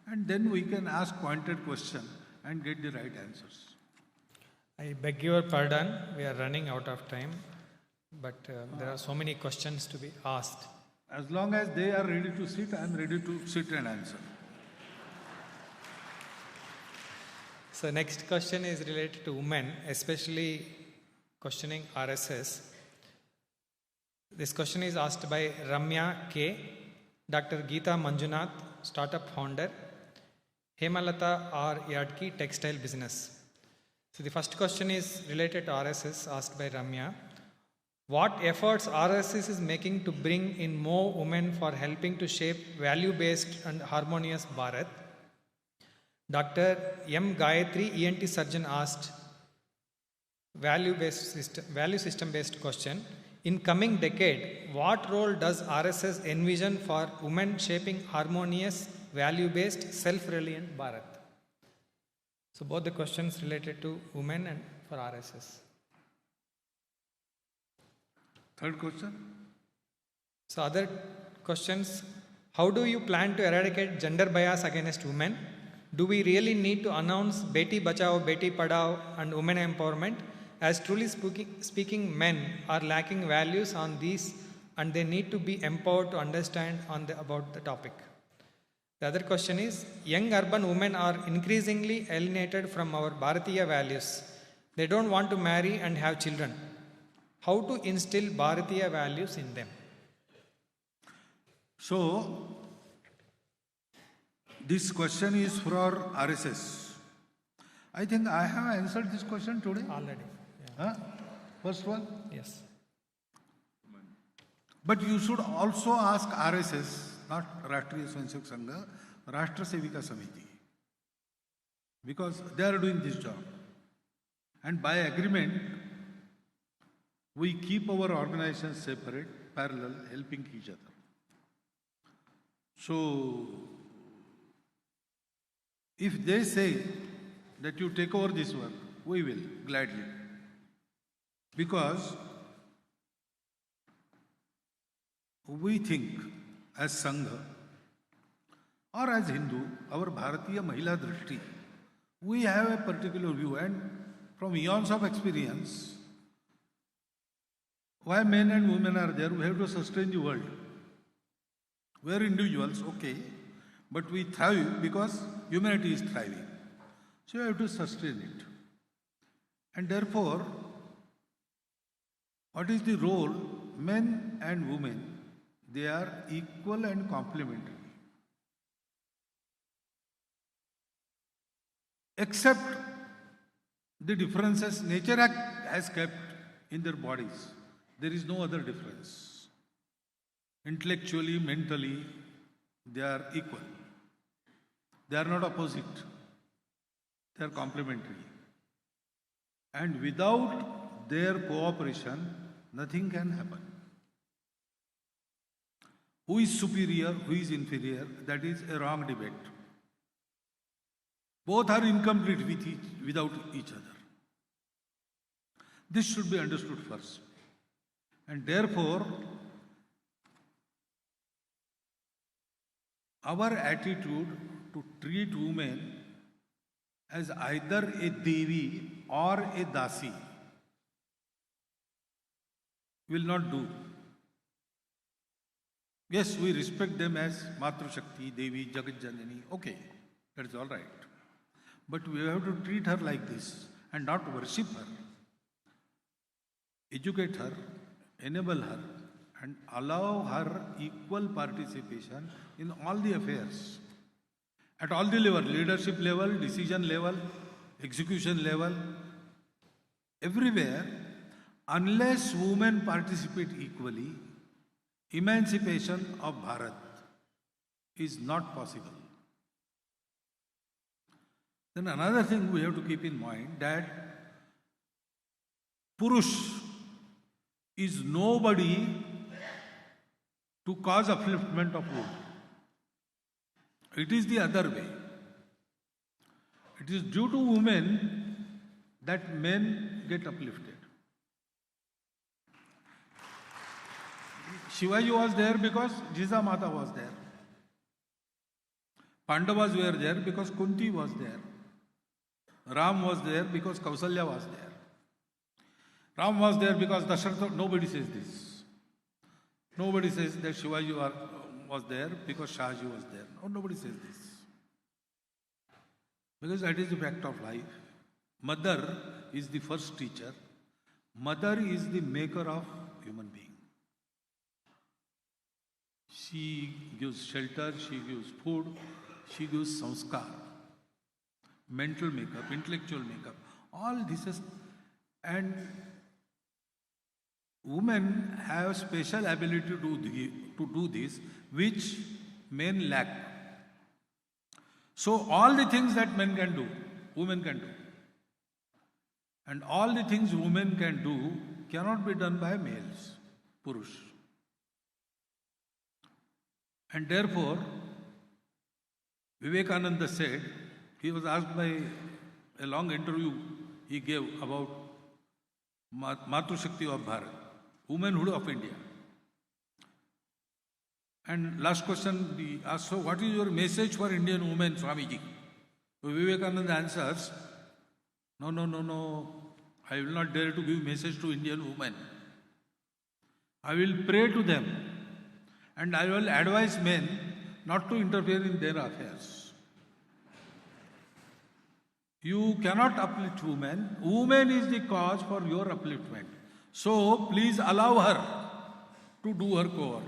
and then we can ask pointed question and get the right answers. I beg your pardon, we are running out of time, but there are so many questions to be asked. As long as they are ready to sit, I am ready to sit and answer. So next question is related to women, especially questioning RSS. This question is asked by Ramya K, Dr. Geeta Manjunath, startup founder, Hemalata R. Yadki, textile business. So the first question is related to RSS, asked by Ramya. What efforts RSS is making to bring in more women for helping to shape value-based and harmonious Bharat? Dr. M. Gayatri, ENT surgeon, asked value system-based question. In coming decade, what role does RSS envision for women shaping harmonious, value-based, self-reliant Bharat? So both the questions related to women and for RSS. Third question. So other questions, how do you plan to eradicate gender bias against women? Do we really need to announce Beti Bachao, Beti Padhao and women empowerment? As truly speaking, men are lacking values on these and they need to be empowered to understand about the topic. The other question is, young urban women are increasingly alienated from our Bharatiya values. They don't want to marry and have children. How to instill Bharatiya values in them? So, this question is for RSS. I think I have answered this question today. Already. Huh? First one? Yes. But you should also ask RSS, not Rashtriya Swayamsevak Sangha, Rashtra Sevika Samiti. Because they are doing this job. And by agreement, we keep our organizations separate, parallel, helping each other. So, if they say that you take over this work, we will, gladly. Because we think as Sangha or as Hindu, our Bharatiya Mahila Drishti, we have a particular view, and from eons of experience, why men and women are there, we have to sustain the world. We are individuals, okay, but we thrive because humanity is thriving. So you have to sustain it. And therefore, what is the role? Men and women, they are equal and complementary. Except the differences nature has kept in their bodies. There is no other difference. Intellectually, mentally, they are equal. They are not opposite. They are complementary. And without their cooperation, nothing can happen. Who is superior, who is inferior, that is a wrong debate. Both are incomplete without each other. This should be understood first. And therefore, our attitude to treat women as either a Devi or a Dasi will not do. Yes, we respect them as Matru Shakti, Devi, Jagat Janani, okay, that is all right. But we have to treat her like this and not worship her. Educate her, enable her, and allow her equal participation in all the affairs. At all the level, leadership level, decision level, execution level, everywhere, unless women participate equally, emancipation of Bharat is not possible. Then another thing we have to keep in mind that Purush is nobody to cause upliftment of women. It is the other way. It is due to women that men get uplifted. Shivaji was there because Jijamata was there. Pandavas were there because Kunti was there. Ram was there because Kausalya was there. Ram was there because Dasharatha. Nobody says this. Nobody says that Shivaji was there because Shahji was there. No, nobody says this. Because that is the fact of life. Mother is the first teacher. Mother is the maker of human being. She gives shelter, she gives food, she gives sanskar, mental makeup, intellectual makeup. All this is, and women have special ability to do this, which men lack. So all the things that men can do, women can do. And all the things women can do cannot be done by males, Purush. And therefore, Vivekananda said, he was asked by a long interview he gave about Matru Shakti of Bharat, womanhood of India. And last question he asked, so what is your message for Indian women, Swamiji? So Vivekananda answers, no, I will not dare to give message to Indian women. I will pray to them and I will advise men not to interfere in their affairs. You cannot uplift women. Woman is the cause for your upliftment. So please allow her to do her core.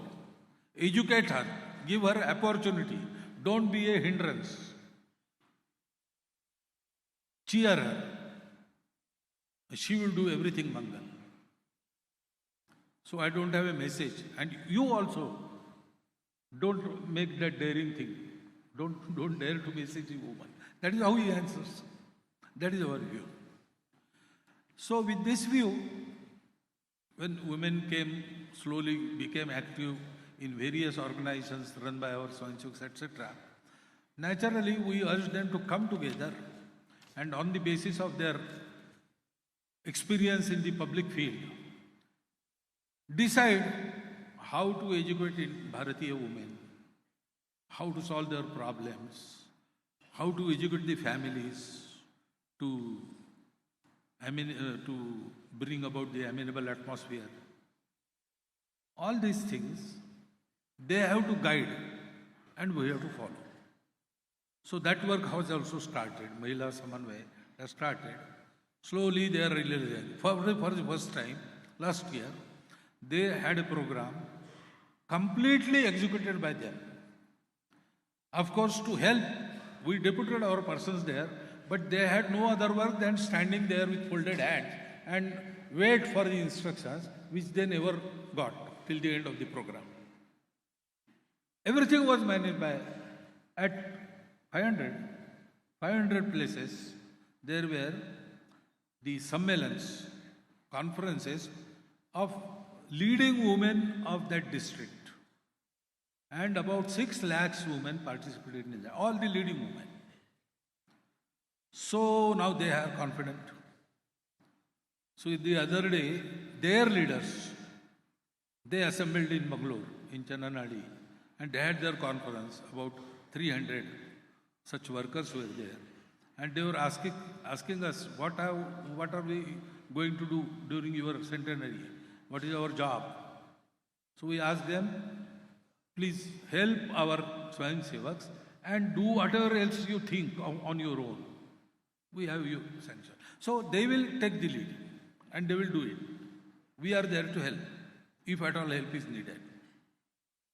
Educate her. Give her opportunity. Don't be a hindrance. Cheer her. She will do everything Mangal. So I don't have a message. And you also don't make that daring thing. Don't dare to message a woman. That is how he answers. That is our view. So with this view, when women slowly became active in various organizations run by our Swanchuks, etc., naturally we urged them to come together and on the basis of their experience in the public field, decide how to educate Bharatiya women, how to solve their problems, how to educate the families to bring about the amenable atmosphere. All these things, they have to guide and we have to follow. So that work has also started. Mahila Samanvay has started. Slowly they are realizing. For the first time, last year, they had a program completely executed by them. Of course, to help, we deputed our persons there, but they had no other work than standing there with folded hands and wait for the instructions, which they never got till the end of the program. Everything was managed by, at 500 places, there were the sammelans, conferences of leading women of that district. And about 6 lakhs women participated in that, all the leading women. So now they are confident. So the other day, their leaders, they assembled in Bengaluru, in Channanadi, and they had their conference. About 300 such workers were there. And they were asking us, what are we going to do during your centenary? What is our job? So we asked them, please help our Swayam Sevaks and do whatever else you think on your own. We have you sanction. So they will take the lead and they will do it. We are there to help, if at all help is needed.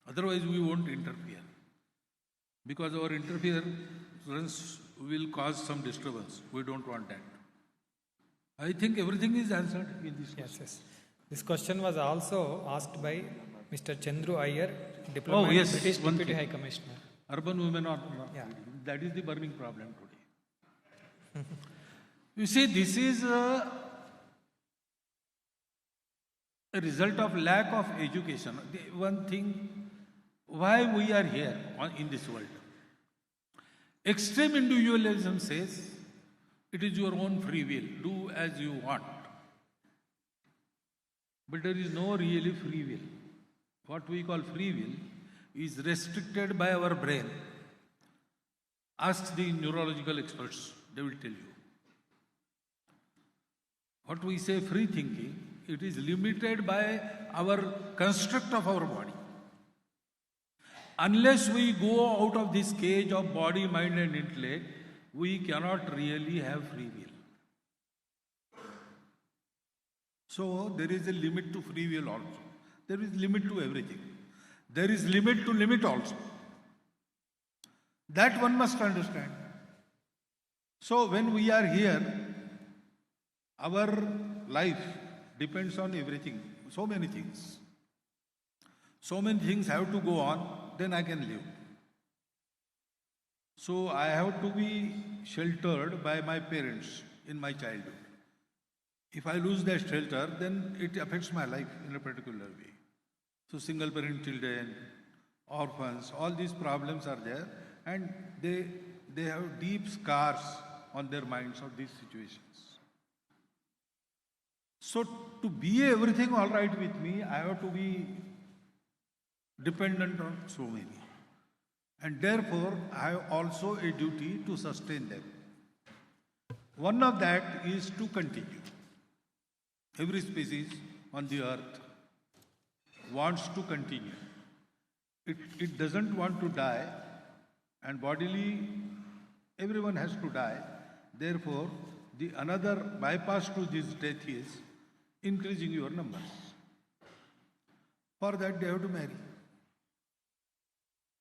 Otherwise, we won't interfere. Because our interference will cause some disturbance. We don't want that. I think everything is answered in this question. Yes. This question was also asked by Mr. Chandru Iyer, diplomat, yes, British one Deputy thing. High Commissioner. Urban women are not. Yeah. That is the burning problem today. You see, this is a result of lack of education. The one thing, why we are here in this world. Extreme individualism says, it is your own free will, do as you want. But there is no really free will. What we call free will is restricted by our brain. Ask the neurological experts, they will tell you. What we say free thinking, it is limited by our construct of our body. Unless we go out of this cage of body, mind and intellect, we cannot really have free will. So there is a limit to free will also. There is limit to everything. There is limit to limit also. That one must understand. So when we are here, our life depends on everything, so many things. So many things have to go on, then I can live. So I have to be sheltered by my parents in my childhood. If I lose that shelter, then it affects my life in a particular way. So single parent children, orphans, all these problems are there and they have deep scars on their minds of these situations. So to be everything all right with me, I have to be dependent on so many. And therefore, I have also a duty to sustain them. One of that is to continue. Every species on the earth wants to continue. It doesn't want to die, and bodily, everyone has to die. Therefore, the another bypass to this death is increasing your numbers. For that, they have to marry.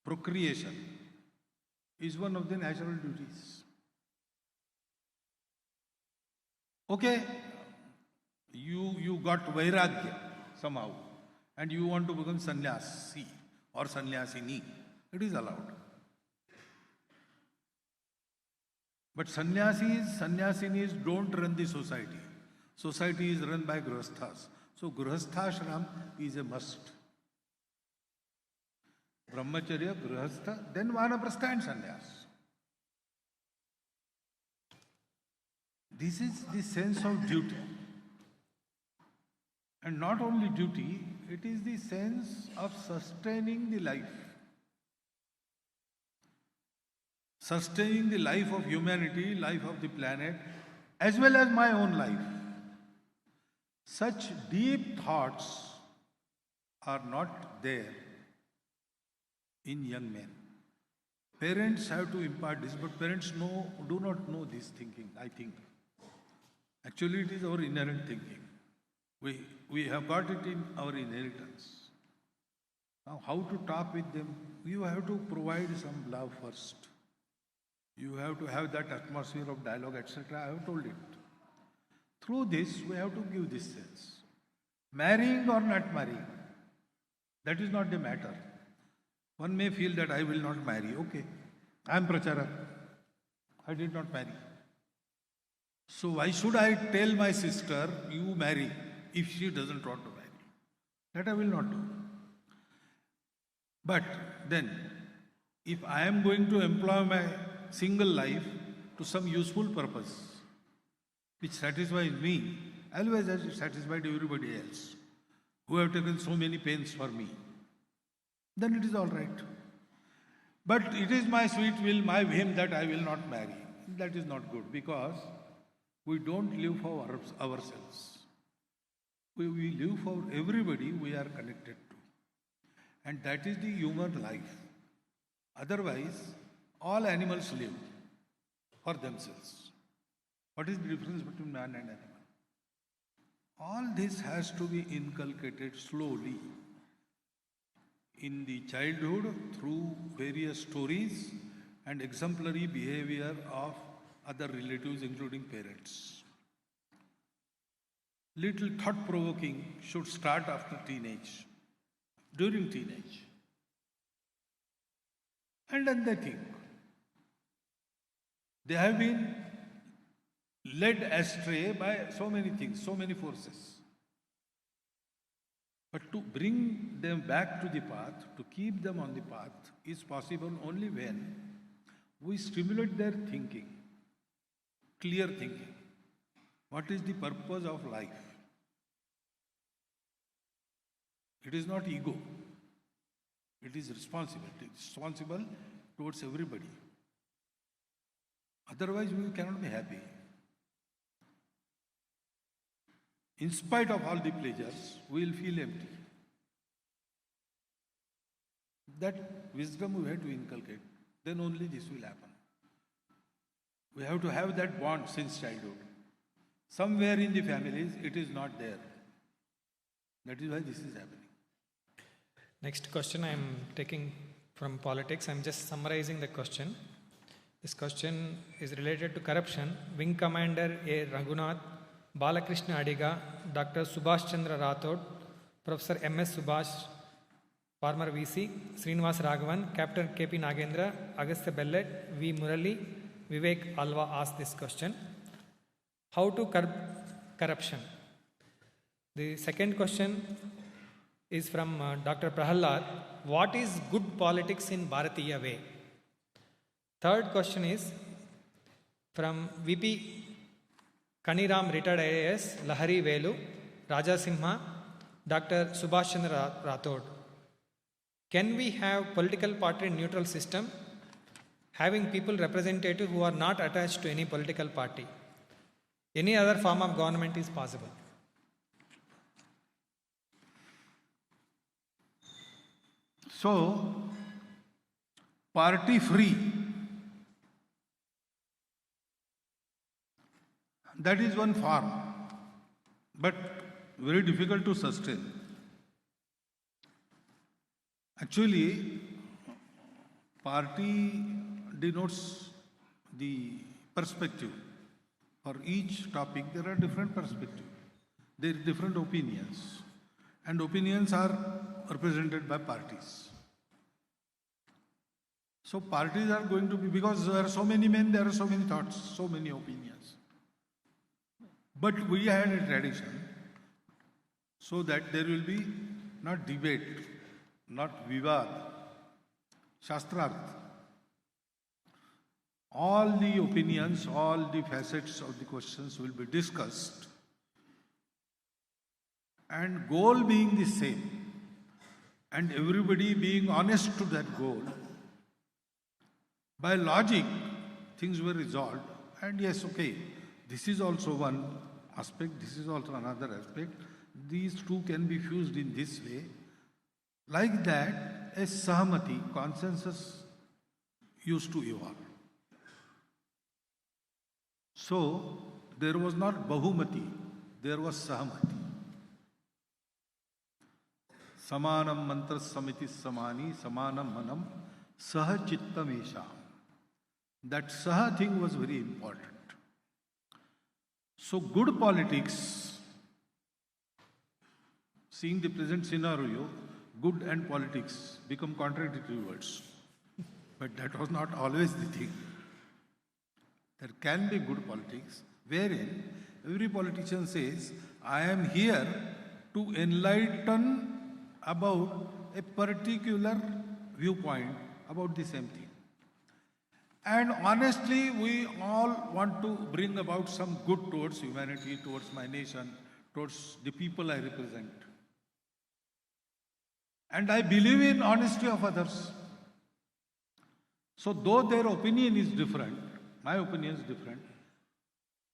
Procreation is one of the natural duties. Okay, you got vairagya somehow and you want to become sannyasi or sannyasini. It is allowed. But sannyasinis don't run the society. Society is run by grihasthas. So grihasthashram is a must. Brahmacharya, grihastha, then vanaprastha and sannyas. This is the sense of duty. And not only duty, it is the sense of sustaining the life. Sustaining the life of humanity, life of the planet, as well as my own life. Such deep thoughts are not there in young men. Parents have to impart this, but parents do not know this thinking, I think. Actually, it is our inherent thinking. We have got it in our inheritance. Now, how to talk with them? You have to provide some love first. You have to have that atmosphere of dialogue, etc. I have told it. Through this, we have to give this sense. Marrying or not marrying, that is not the matter. One may feel that I will not marry. Okay, I am pracharak. I did not marry. So why should I tell my sister, you marry, if she doesn't want to marry? That I will not do. But then, if I am going to employ my single life to some useful purpose, which satisfies me, always as it satisfied everybody else, who have taken so many pains for me, then it is all right. But it is my sweet will, my whim that I will not marry. That is not good, because we don't live for ourselves. We live for everybody we are connected to. And that is the human life. Otherwise, all animals live for themselves. What is the difference between man and animal? All this has to be inculcated slowly in the childhood through various stories and exemplary behavior of other relatives, including parents. Little thought-provoking should start after teenage, during teenage. And then they think. They have been led astray by so many things, so many forces. But to bring them back to the path, to keep them on the path, is possible only when we stimulate their thinking, clear thinking. What is the purpose of life? It is not ego. It is responsibility. It is responsible towards everybody. Otherwise, we cannot be happy. In spite of all the pleasures, we will feel empty. That wisdom we have to inculcate. Then only this will happen. We have to have that bond since childhood. Somewhere in the families, it is not there. That is why this is happening. Next question I am taking from politics. I am just summarizing the question. This question is related to corruption. Wing Commander A. Raghunath, Balakrishna Adiga, Dr. Subhash Chandra Rathod, Professor M.S. Subhash, former VC, Srinivas Raghavan, Captain K.P. Nagendra, Agastya Bellet, V. Murali, Vivek Alva asked this question. How to curb corruption? The second question is from Dr. Prahalad. What is good politics in Bharatiya way? Third question is from VP Kaniram, retired IAS, Lahari Velu, Rajasimha, Dr. Subhash Chandra Rathod. Can we have political party neutral system, having people representative who are not attached to any political party? Any other form of government is possible. So, party free, that is one form, but very difficult to sustain. Actually, party denotes the perspective. For each topic, there are different perspectives. There are different opinions. And opinions are represented by parties. So parties are going to be, because there are so many men, there are so many thoughts, so many opinions. But we had a tradition so that there will be not debate, not vivad, shastrarth. All the opinions, all the facets of the questions will be discussed, and goal being the same, and everybody being honest to that goal. By logic, things were resolved, and yes, okay, this is also one aspect, this is also another aspect. These two can be fused in this way. Like that, a sahamati, consensus, used to evolve. So, there was not bahumati, there was sahamati. Samanam mantra samiti samani, samanam manam, saha chittam esham. That saha thing was very important. So, good politics, seeing the present scenario, good and politics become contradictory words. But that was not always the thing. There can be good politics wherein every politician says, I am here to enlighten about a particular viewpoint about the same thing. And honestly, we all want to bring about some good towards humanity, towards my nation, towards the people I represent. And I believe in honesty of others. So though their opinion is different, my opinion is different,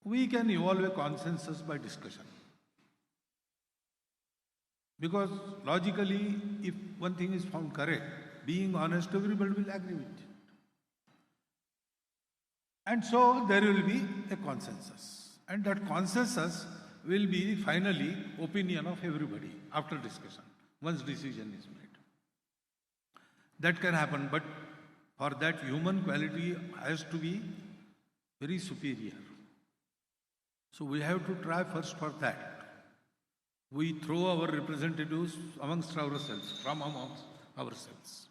we can evolve a consensus by discussion. Because logically, if one thing is found correct, being honest, everybody will agree with it. And so there will be a consensus. And that consensus will be finally opinion of everybody after discussion, once decision is made. That can happen, but for that human quality has to be very superior. So we have to try first for that. We throw our representatives amongst ourselves, from amongst ourselves.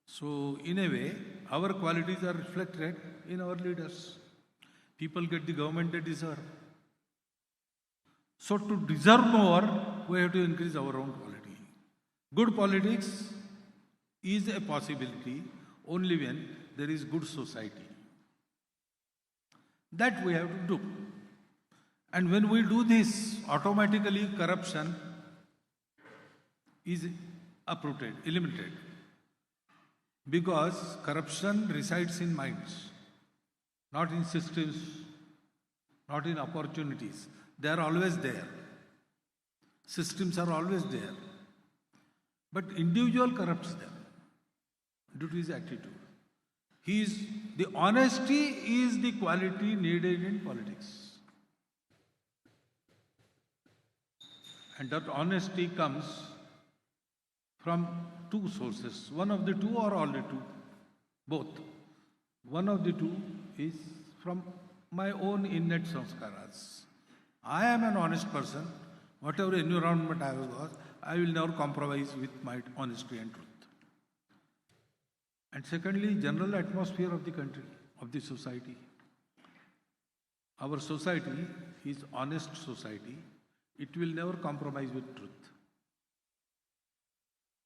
So in a way, our qualities are reflected in our leaders. People get the government they deserve. So to deserve more, we have to increase our own quality. Good politics is a possibility only when there is good society. That we have to do. And when we do this, automatically corruption is uprooted, eliminated. Because corruption resides in minds, not in systems, not in opportunities. They are always there. Systems are always there. But individual corrupts them due to his attitude. The honesty is the quality needed in politics. And that honesty comes from two sources. One of the two or all the two? Both. One of the two is from my own innate sanskaras. I am an honest person. Whatever environment I was, I will never compromise with my honesty and truth. And secondly, general atmosphere of the country, of the society. Our society is honest society. It will never compromise with truth.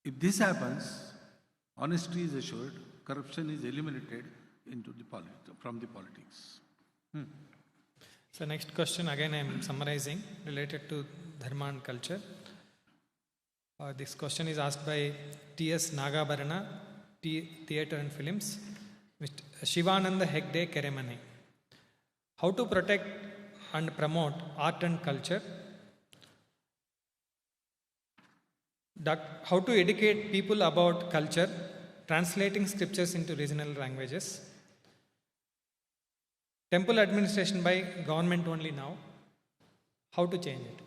If this happens, honesty is assured, corruption is eliminated from the politics. So next question, again I am summarizing, related to dharma and culture. This question is asked by T.S. Nagabarana, Theatre and Films, Mr. Shivananda Hegde Keremane. How to protect and promote art and culture? How to educate people about culture, translating scriptures into regional languages. Temple administration by government only now. How to change it?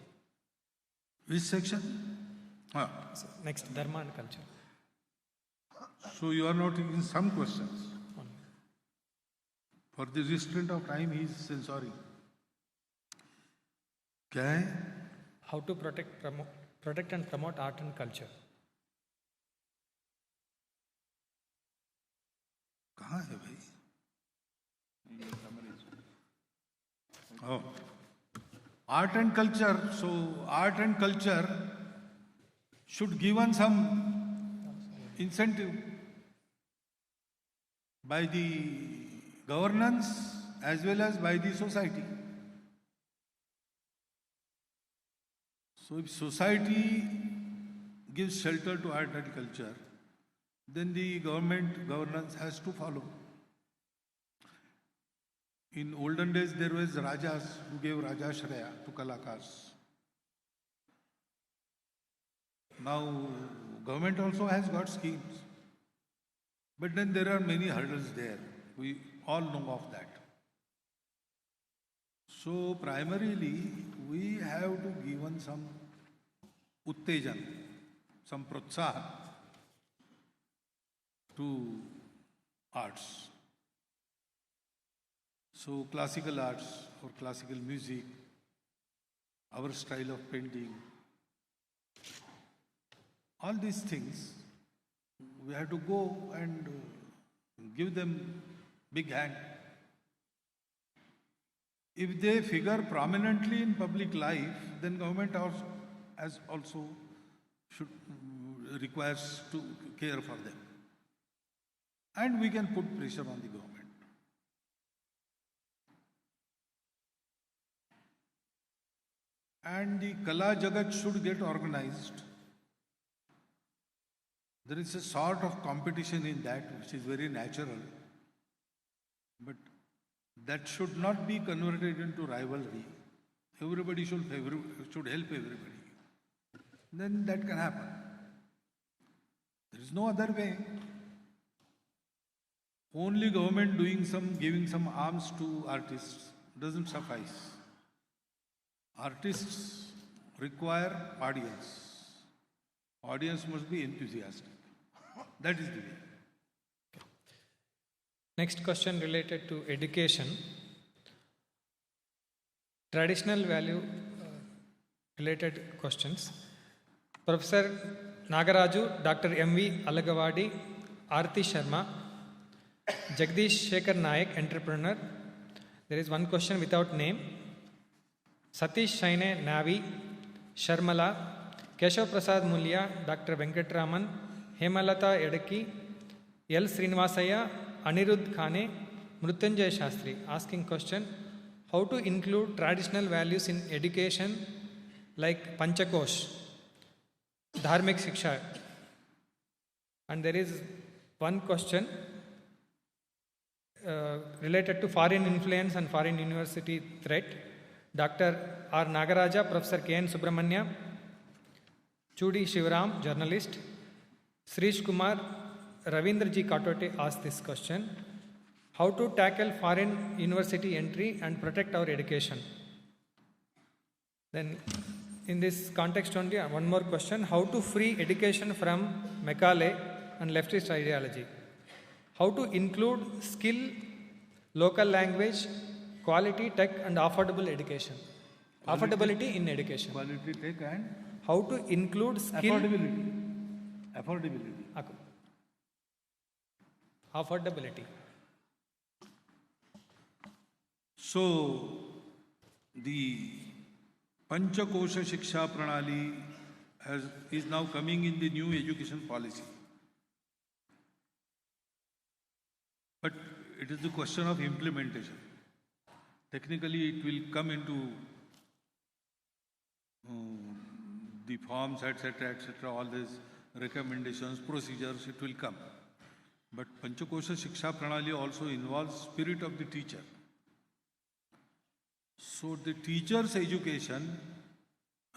Which section? So next, dharma and culture. So you are not taking some questions. For the restraint of time, he is censoring. Okay? How to protect and promote art and culture. कहाँ है भाई? Oh. Art and culture. So art and culture should given some incentive by the governance as well as by the society. So if society gives shelter to art and culture, then the governance has to follow. In olden days, there was Rajas who gave Rajashraya to Kalakars. Now, government also has got schemes. But then there are many hurdles there. We all know of that. So, primarily, we have to given some uttejan, some protsahan to arts. So classical arts or classical music, our style of painting, all these things, we have to go and give them big hand. If they figure prominently in public life, then government also requires to care for them. And we can put pressure on the government. And the Kala Jagat should get organized. There is a sort of competition in that which is very natural. But that should not be converted into rivalry. Everybody should help everybody. Then that can happen. There is no other way. only government giving some arms to artists doesn't suffice. Artists require audience. Audience must be enthusiastic. That is the way. Next question related to education. Traditional value related questions. Professor Nagaraju, Dr. M.V. Alagavadi, Aarti Sharma, Jagdish Shekhar Nayak, entrepreneur. There is one question without name. Satish Shaine Navi, Sharmala, Keshav Prasad Mulya, Dr. Venkatraman, Hemalata Edaki, L. Srinivasaya, Anirudh Khane, Mrutyunjay Shastri. Asking question, how to include traditional values in education like Panchakosh, Dharmik Shiksha. And there is one question related to foreign influence and foreign university threat. Dr. R. Nagaraja, Professor K. N. Subramanya, Chudi Shivaram, journalist, Srish Kumar, Ravindra G. Katote asked this question. How to tackle foreign university entry and protect our education? Then in this context only, one more question. How to free education from Macaulay and leftist ideology? How to include skill, local language, quality, tech and affordable education? Affordability in education. Quality, tech and How to include skill. Affordability. Affordability. So, the Panchakosha Shiksha Pranali is now coming in the new education policy. But it is the question of implementation. Technically, it will come into the forms, etc., all these recommendations, procedures, it will come. But Panchakosha Shiksha Pranali also involves spirit of the teacher. So the teacher's education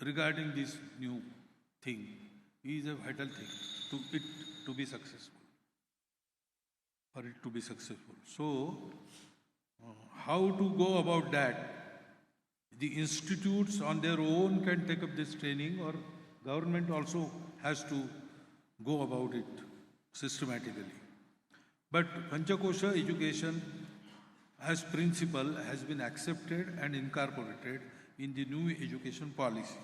regarding this new thing is a vital thing to be successful. For it to be successful. So, how to go about that? The institutes on their own can take up this training, or government also has to go about it systematically. But Panchakosha education as principle has been accepted and incorporated in the new education policy.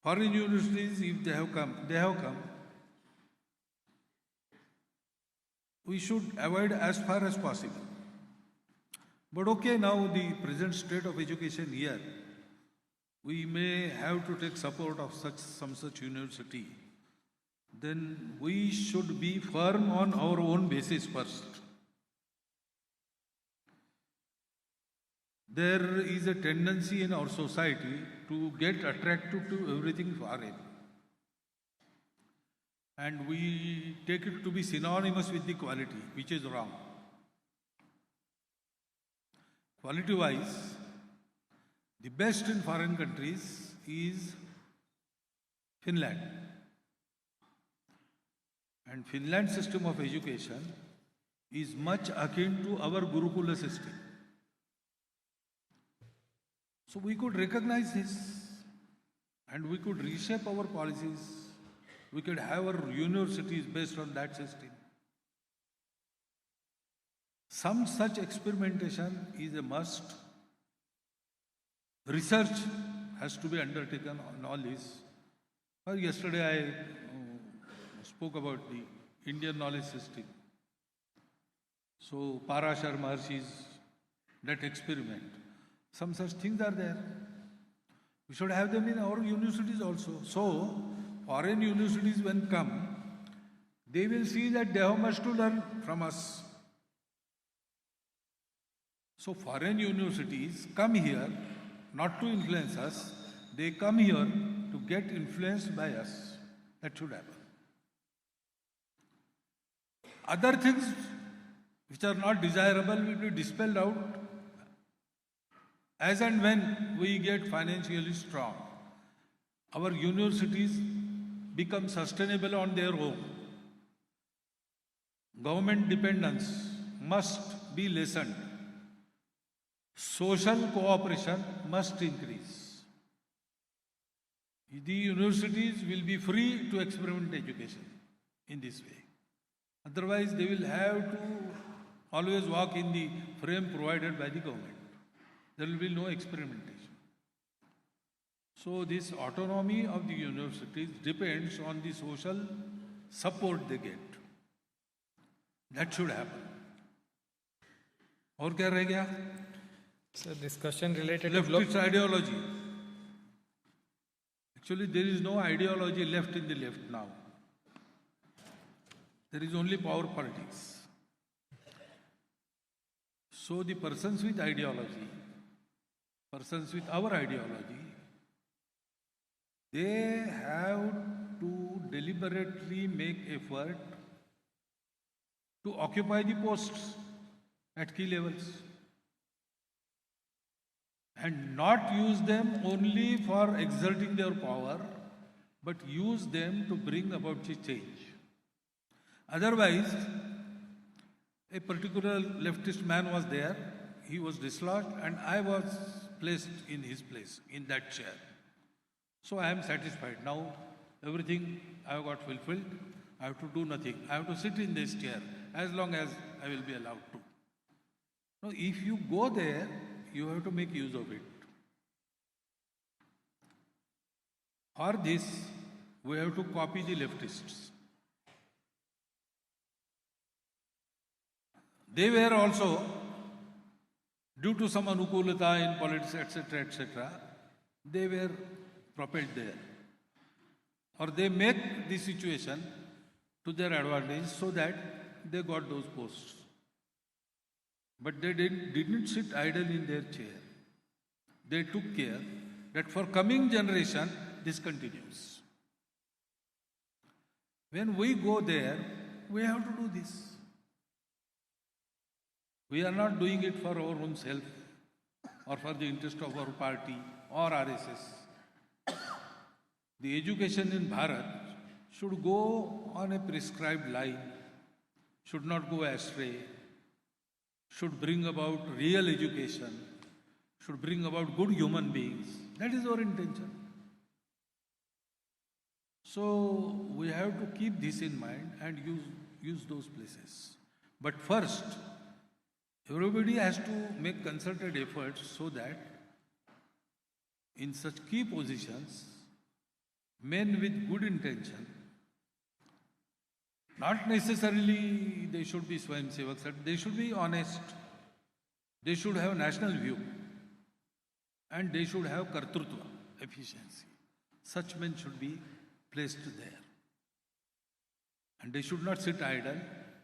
Foreign universities, if they have come. We should avoid as far as possible. But okay, now the present state of education here, we may have to take support of some such university. Then we should be firm on our own basis first. There is a tendency in our society to get attracted to everything foreign. And we take it to be synonymous with the quality, which is wrong. Quality-wise, the best in foreign countries is Finland. And Finland's system of education is much akin to our Gurukula system. So we could recognize this and we could reshape our policies. We could have our universities based on that system. Some such experimentation is a must. Research has to be undertaken on all this. Yesterday I spoke about the Indian knowledge system. So Parashar Maharshi's that experiment. Some such things are there. We should have them in our universities also. So foreign universities when come, they will see that they have much to learn from us. So foreign universities come here not to influence us, they come here to get influenced by us. That should happen. Other things which are not desirable will be dispelled out as and when we get financially strong. Our universities become sustainable on their own. government dependence must be lessened. Social cooperation must increase. The universities will be free to experiment education in this way. Otherwise, they will have to always walk in the frame provided by the government. There will be no experimentation. So this autonomy of the universities depends on the social support they get. That should happen. और क्या रह गया? So this question related to Leftist ideology. Actually, there is no ideology left in the left now. There is only power politics. So the persons with ideology, persons with our ideology, they have to deliberately make effort to occupy the posts at key levels and not use them only for exerting their power, but use them to bring about the change. Otherwise, a particular leftist man was there, he was dislodged, and I was placed in his place, in that chair. So I am satisfied. Now everything I have got fulfilled. I have to do nothing. I have to sit in this chair as long as I will be allowed to. Now, if you go there, you have to make use of it. For this, we have to copy the leftists. They were also, due to some anukulata in politics, etc., they were propelled there. Or they make the situation to their advantage so that they got those posts. But they didn't sit idle in their chair. They took care that for coming generation, this continues. When we go there, we have to do this. We are not doing it for our own self or for the interest of our party or RSS. The education in Bharat should go on a prescribed line, should not go astray, should bring about real education, should bring about good human beings. That is our intention. So we have to keep this in mind and use those places. But first, everybody has to make concerted efforts so that in such key positions, men with good intention, not necessarily they should be Swayamsevaks, they should be honest, they should have national view, and they should have kartrutva, efficiency. Such men should be placed there. And they should not sit idle,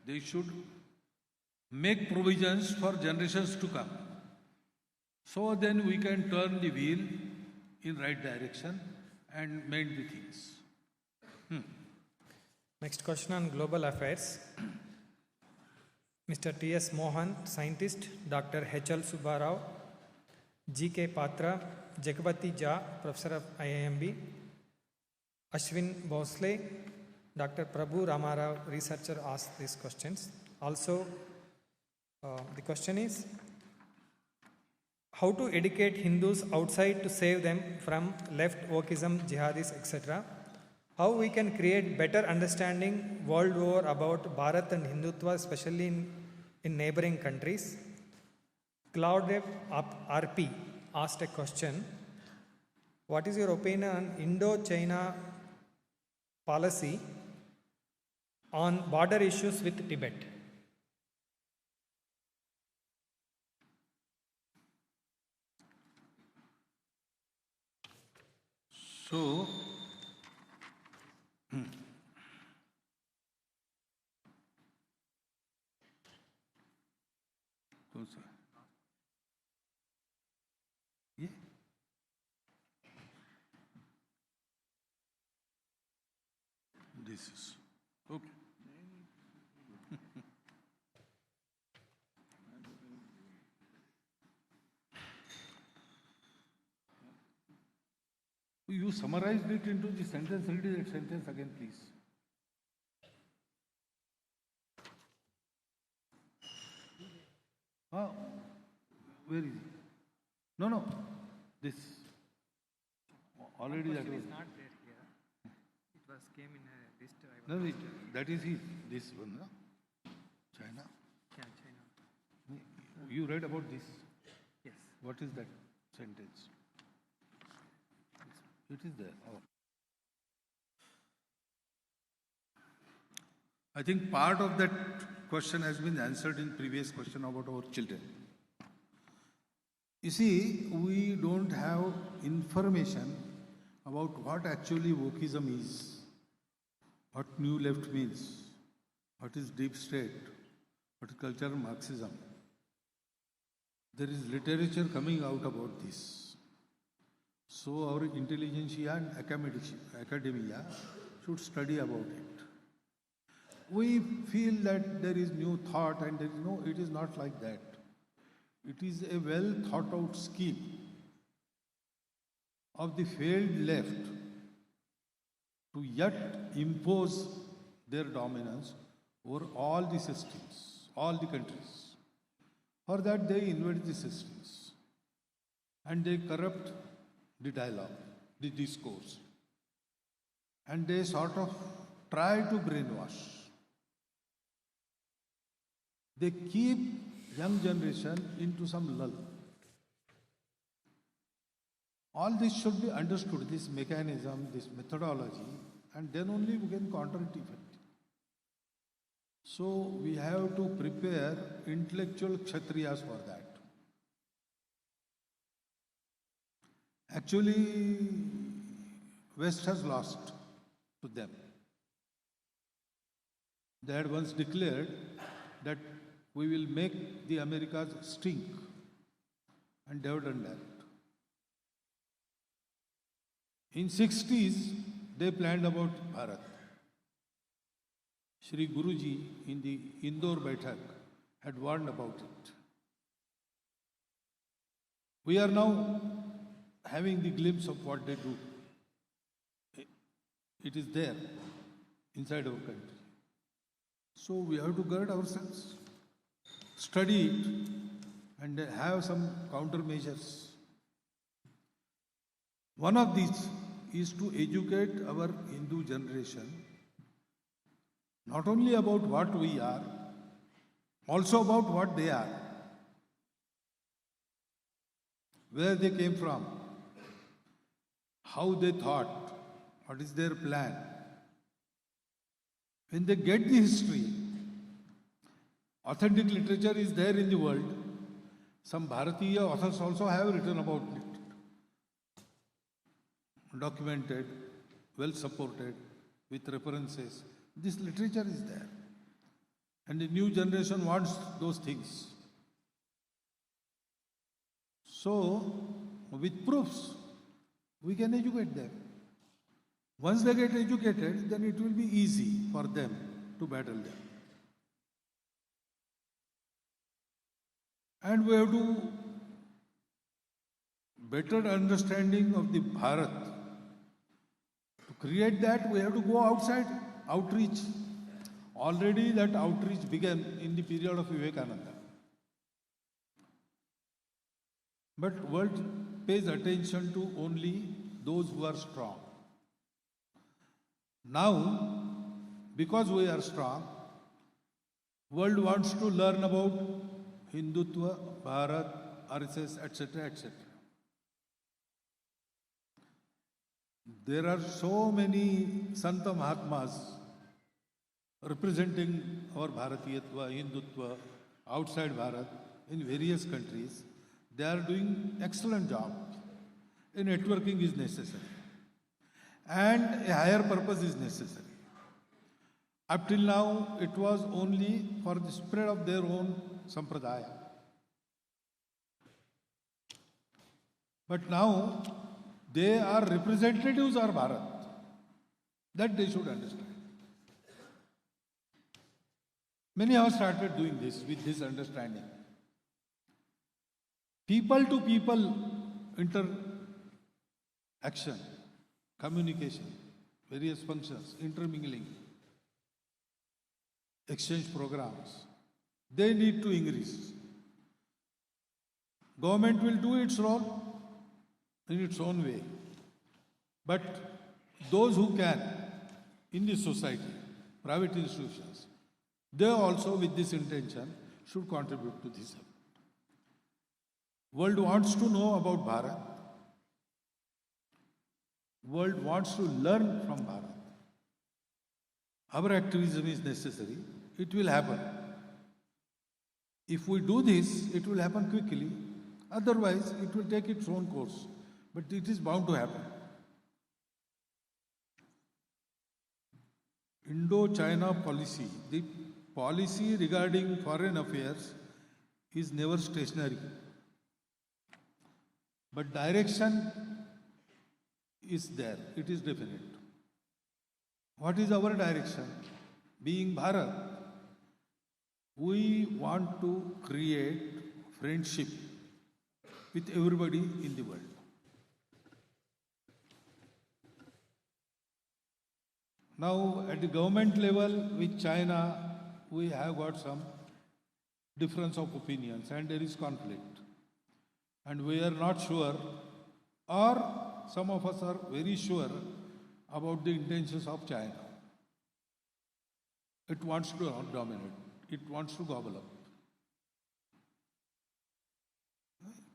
they should make provisions for generations to come. So then we can turn the wheel in right direction and mend the things. Next question on global affairs. Mr. T.S. Mohan, scientist, Dr. H.L. Subbarao, G.K. Patra, Jagapati Jha, Professor of IIMB, Ashwin Bhosle, Dr. Prabhu Ramarao, researcher, asked these questions. Also, the question is, how to educate Hindus outside to save them from left wokeism, jihadis, etc.? How we can create better understanding world over about Bharat and Hindutva, especially in neighboring countries? Claude RP asked a question. What is your opinion on Indo-China policy on border issues with Tibet? So, yeah. This is okay. You summarized it into the sentence. Read that sentence again, please. Ah, where is it? No, no. This. Already that was. not there here. It was came in a list. No, that is his. This one, no? China. Yeah, China. You read about this? Yes. What is that sentence? It is there. Oh. I think part of that question has been answered in previous question about our children. You see, we don't have information about what actually wokeism is, what new left means, what is deep state, what is cultural Marxism. There is literature coming out about this. So our intelligentsia and academia should study about it. We feel that there is new thought and there is no, it is not like that. It is a well thought out scheme of the failed left to yet impose their dominance over all the systems, all the countries. For that they invade the systems and they corrupt the dialogue, the discourse, and they sort of try to brainwash. They keep young generation into some lull. All this should be understood, this mechanism, this methodology, and then only we can counter it effectively. So we have to prepare intellectual kshatriyas for that. Actually, West has lost to them. They had once declared that we will make the Americas stink, and they have done that. In 60s, they planned about Bharat. Shri Guruji in the Indore Baitak had warned about it. We are now having the glimpse of what they do. It is there inside our country. So we have to guard ourselves, study it, and have some countermeasures. One of these is to educate our Hindu generation not only about what we are, also about what they are, where they came from, how they thought, what is their plan. When they get the history, authentic literature is there in the world. Some Bharatiya authors also have written about it. Documented, well supported, with references. This literature is there. And the new generation wants those things. So, with proofs, we can educate them. Once they get educated, then it will be easy for them to battle them. And we have to better understanding of the Bharat. To create that, we have to go outside, outreach. Already that outreach began in the period of Vivekananda. But world pays attention to only those who are strong. Now, because we are strong, world wants to learn about Hindutva, Bharat, RSS, etc., etc. There are so many Santa Mahatmas representing our Bharatiyatva, Hindutva, outside Bharat, in various countries. They are doing excellent job. A networking is necessary. And a higher purpose is necessary. Up till now, it was only for the spread of their own sampradaya. But now, they are representatives of Bharat. That they should understand. Many have started doing this with this understanding. People to people interaction, communication, various functions, intermingling, exchange programs, they need to increase. Government will do its role in its own way. But those who can in this society, private institutions, they also with this intention should contribute to this. World wants to know about Bharat. World wants to learn from Bharat. Our activism is necessary. It will happen. If we do this, it will happen quickly. Otherwise, it will take its own course. But it is bound to happen. Indo-China policy, the policy regarding foreign affairs is never stationary. But direction is there, it is definite. What is our direction? Being Bharat, we want to create friendship with everybody in the world. Now, at the government level with China, we have got some difference of opinions and there is conflict. And we are not sure, or some of us are very sure about the intentions of China. It wants to dominate. It wants to gobble up.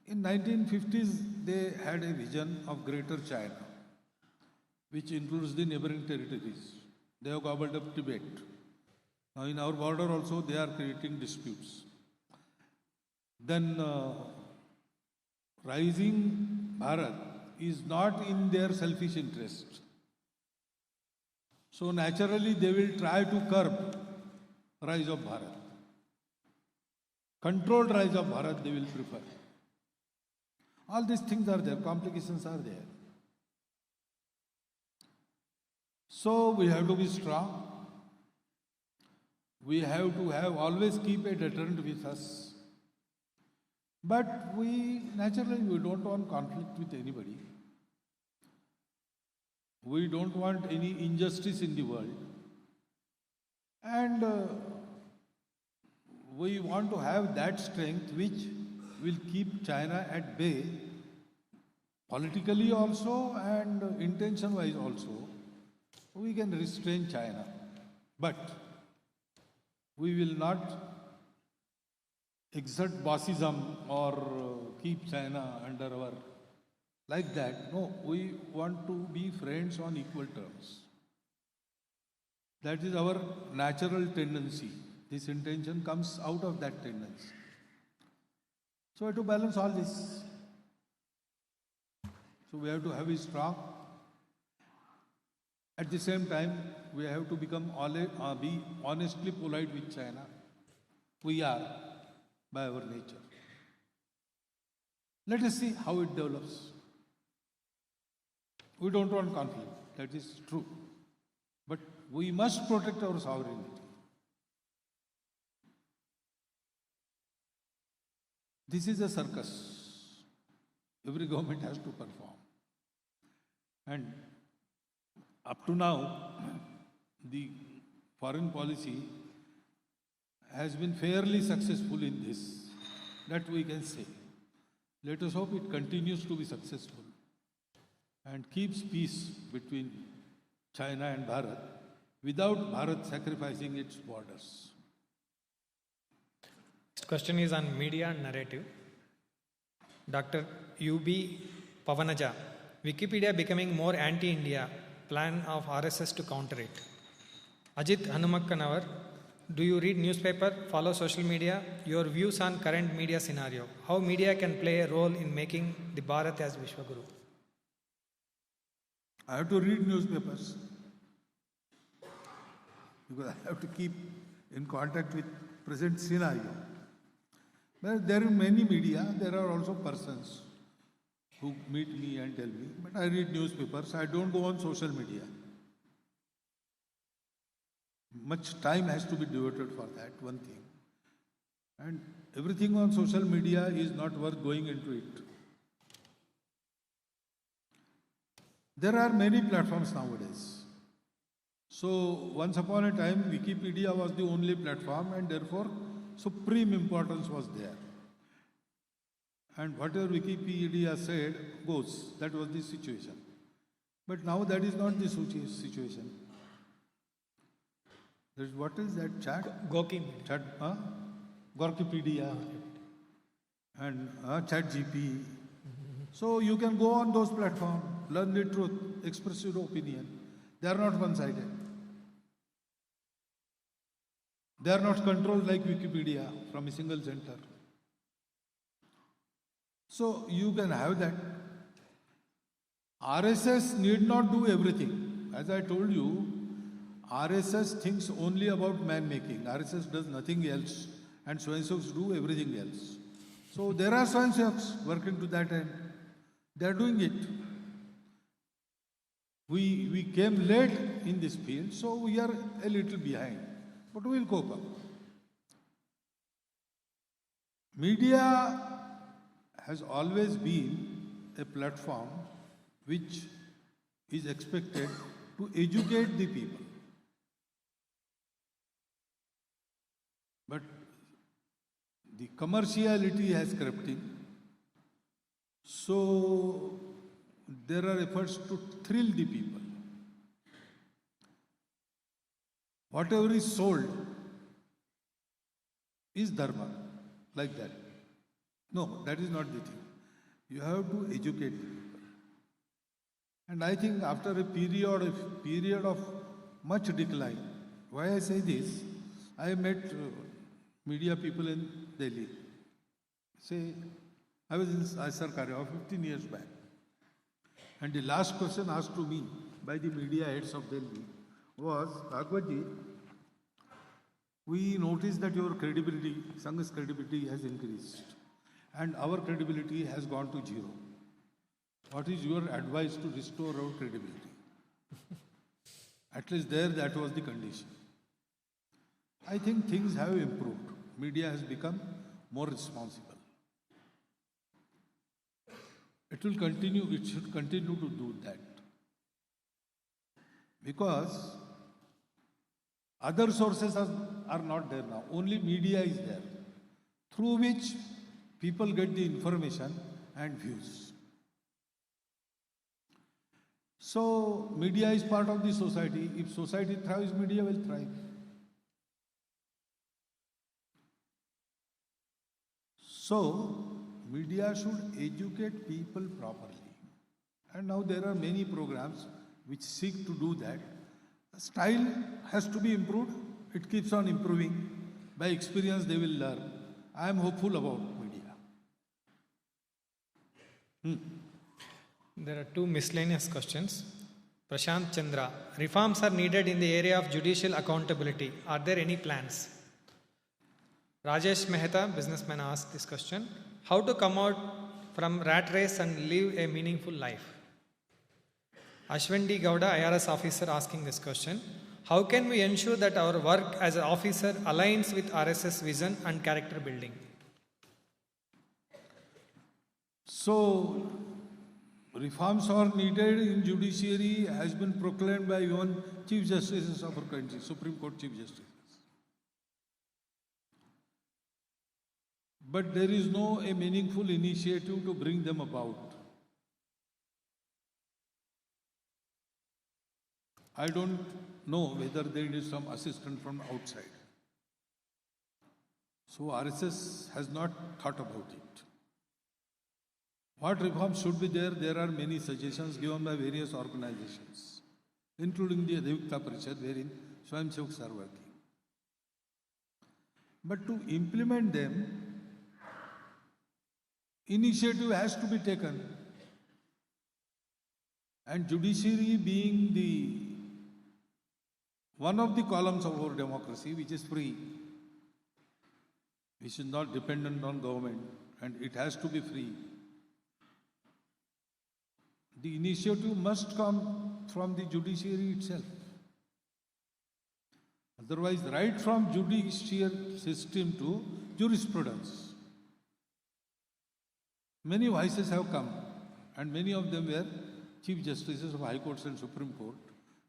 In 1950s, they had a vision of Greater China, which includes the neighboring territories. They have gobbled up Tibet. Now in our border also, they are creating disputes. Then rising Bharat is not in their selfish interest. So naturally, they will try to curb rise of Bharat. Controlled rise of Bharat they will prefer. All these things are there, complications are there. So we have to be strong. We have to always keep a deterrent with us. But we don't want conflict with anybody. We don't want any injustice in the world. And we want to have that strength which will keep China at bay, politically also and intention-wise also. We can restrain China. But we will not exert bossism or keep China under our... like that. No, we want to be friends on equal terms. That is our natural tendency. This intention comes out of that tendency. So we have to balance all this. So we have to have it strong. At the same time, we have to be honestly polite with China. We are by our nature. Let us see how it develops. We don't want conflict, that is true. But we must protect our sovereignty. This is a circus. Every government has to perform. And up to now, the foreign policy has been fairly successful in this, that we can say. Let us hope it continues to be successful and keeps peace between China and Bharat without Bharat sacrificing its borders. Next question is on media and narrative. Dr. U.B. Pavanaja, Wikipedia becoming more anti-India, plan of RSS to counter it. Ajit Hanumakkanawar, do you read newspaper, follow social media? Your views on current media scenario. How media can play a role in making the Bharat as Vishwa Guru? I have to read newspapers because I have to keep in contact with present scenario. There are many media, there are also persons who meet me and tell me, but I read newspapers, I don't go on social media. Much time has to be devoted for that, one thing. And everything on social media is not worth going into it. There are many platforms nowadays. So once upon a time, Wikipedia was the only platform and therefore supreme importance was there. and whatever Wikipedia said goes. That was the situation. But now that is not the situation. What is that chat? Goki. Chat, Gorkipedia and Chat GP. So you can go on those platforms, learn the truth, express your opinion. They are not one-sided. They are not controlled like Wikipedia from a single center. So you can have that. RSS need not do everything. As I told you, RSS thinks only about man-making. RSS does nothing else, and Swayamsevaks do everything else. So there are Swayamsevaks working to that end. They are doing it. We came late in this field, so we are a little behind. But we will cope up. Media has always been a platform which is expected to educate the people. But the commerciality has crept in. So there are efforts to thrill the people. Whatever is sold is dharma, like that. No, that is not the thing. You have to educate the people. And I think after a period of much decline, why I say this, I met media people in Delhi. Say, I was in Sarkarya 15 years back. And the last question asked to me by the media heads of Delhi was, Bhagwatji, we noticed that your credibility, Sangh's credibility has increased and our credibility has gone to zero. What is your advice to restore our credibility? At least there, that was the condition. I think things have improved. Media has become more responsible. It should continue to do that. Because other sources are not there now. Only media is there, through which people get the information and views. So, media is part of the society. If society thrives, media will thrive. So, media should educate people properly. And now there are many programs which seek to do that. The style has to be improved. It keeps on improving. By experience, they will learn. I am hopeful about media. There are two miscellaneous questions. Prashant Chandra, reforms are needed in the area of judicial accountability. Are there any plans? Rajesh Mehta, businessman, asked this question. How to come out from rat race and live a meaningful life? Ashwin D. Gowda, IRS officer, asking this question. How can we ensure that our work as an officer aligns with RSS vision and character building? So, reforms are needed in judiciary has been proclaimed by even Chief Justices of our country, Supreme Court Chief Justices. But there is no a meaningful initiative to bring them about. I don't know whether there is some assistance from outside. So RSS has not thought about it. What reforms should be there? There are many suggestions given by various organizations, including the Adhivikta Parishad, wherein Swayamsevaks are working. But to implement them, initiative has to be taken. And judiciary being one of the columns of our democracy, which is free, which is not dependent on government, and it has to be free. The initiative must come from the judiciary itself. Otherwise, right from judicial system to jurisprudence, many voices have come, and many of them were Chief Justices of High Courts and Supreme Court.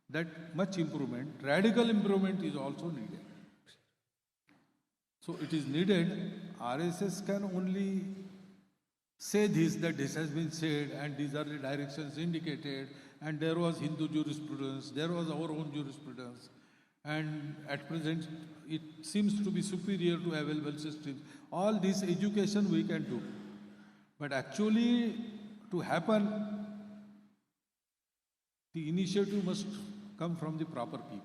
That much improvement, radical improvement is also needed. So it is needed. RSS can only say this, that this has been said, and these are the directions indicated, and there was Hindu jurisprudence, there was our own jurisprudence, and at present it seems to be superior to available systems. All this education we can do. But actually, to happen, the initiative must come from the proper people.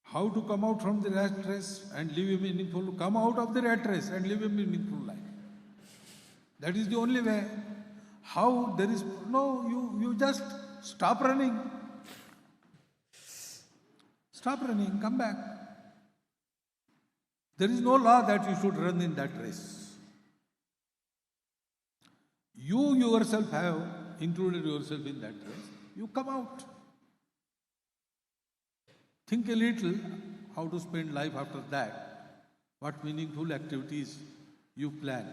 How to come out from the rat race and live a meaningful, come out of the rat race and live a meaningful life. That is the only way. How there is no, you just stop running. Stop running, come back. There is no law that you should run in that race. You yourself have included yourself in that race. You come out. Think a little how to spend life after that. What meaningful activities you plan.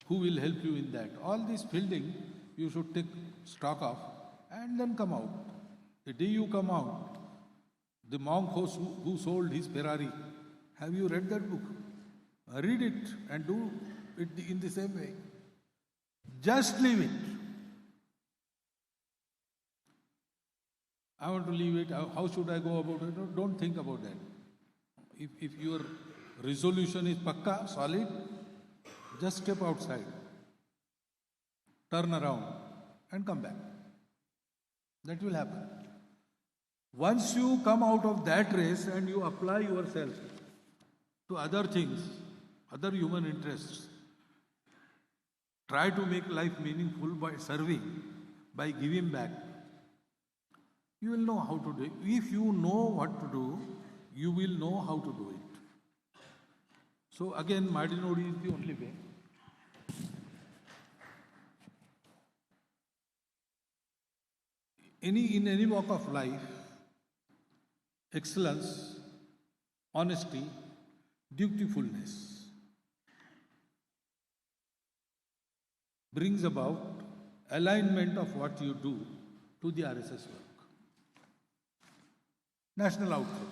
Who will help you in that? All this fielding you should take stock of and then come out. The day you come out, the monk who sold his Ferrari, have you read that book? Read it and do it in the same way. Just leave it. I want to leave it. How should I go about it? No, don't think about that. If your resolution is pakka, solid, just step outside, turn around and come back. That will happen. Once you come out of that race and you apply yourself to other things, other human interests, try to make life meaningful by serving, by giving back, you will know how to do it. If you know what to do, you will know how to do it. So again, Madinodi is the only way. In any walk of life, excellence, honesty, dutifulness brings about alignment of what you do to the RSS work. National outlook.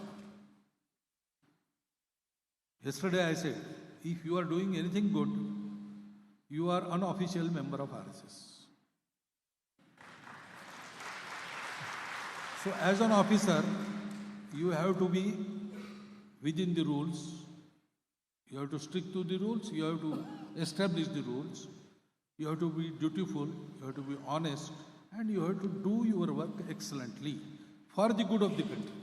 Yesterday I said, if you are doing anything good, you are unofficial member of RSS. So as an officer, you have to be within the rules. You have to stick to the rules. You have to establish the rules. You have to be dutiful. You have to be honest. And you have to do your work excellently for the good of the country.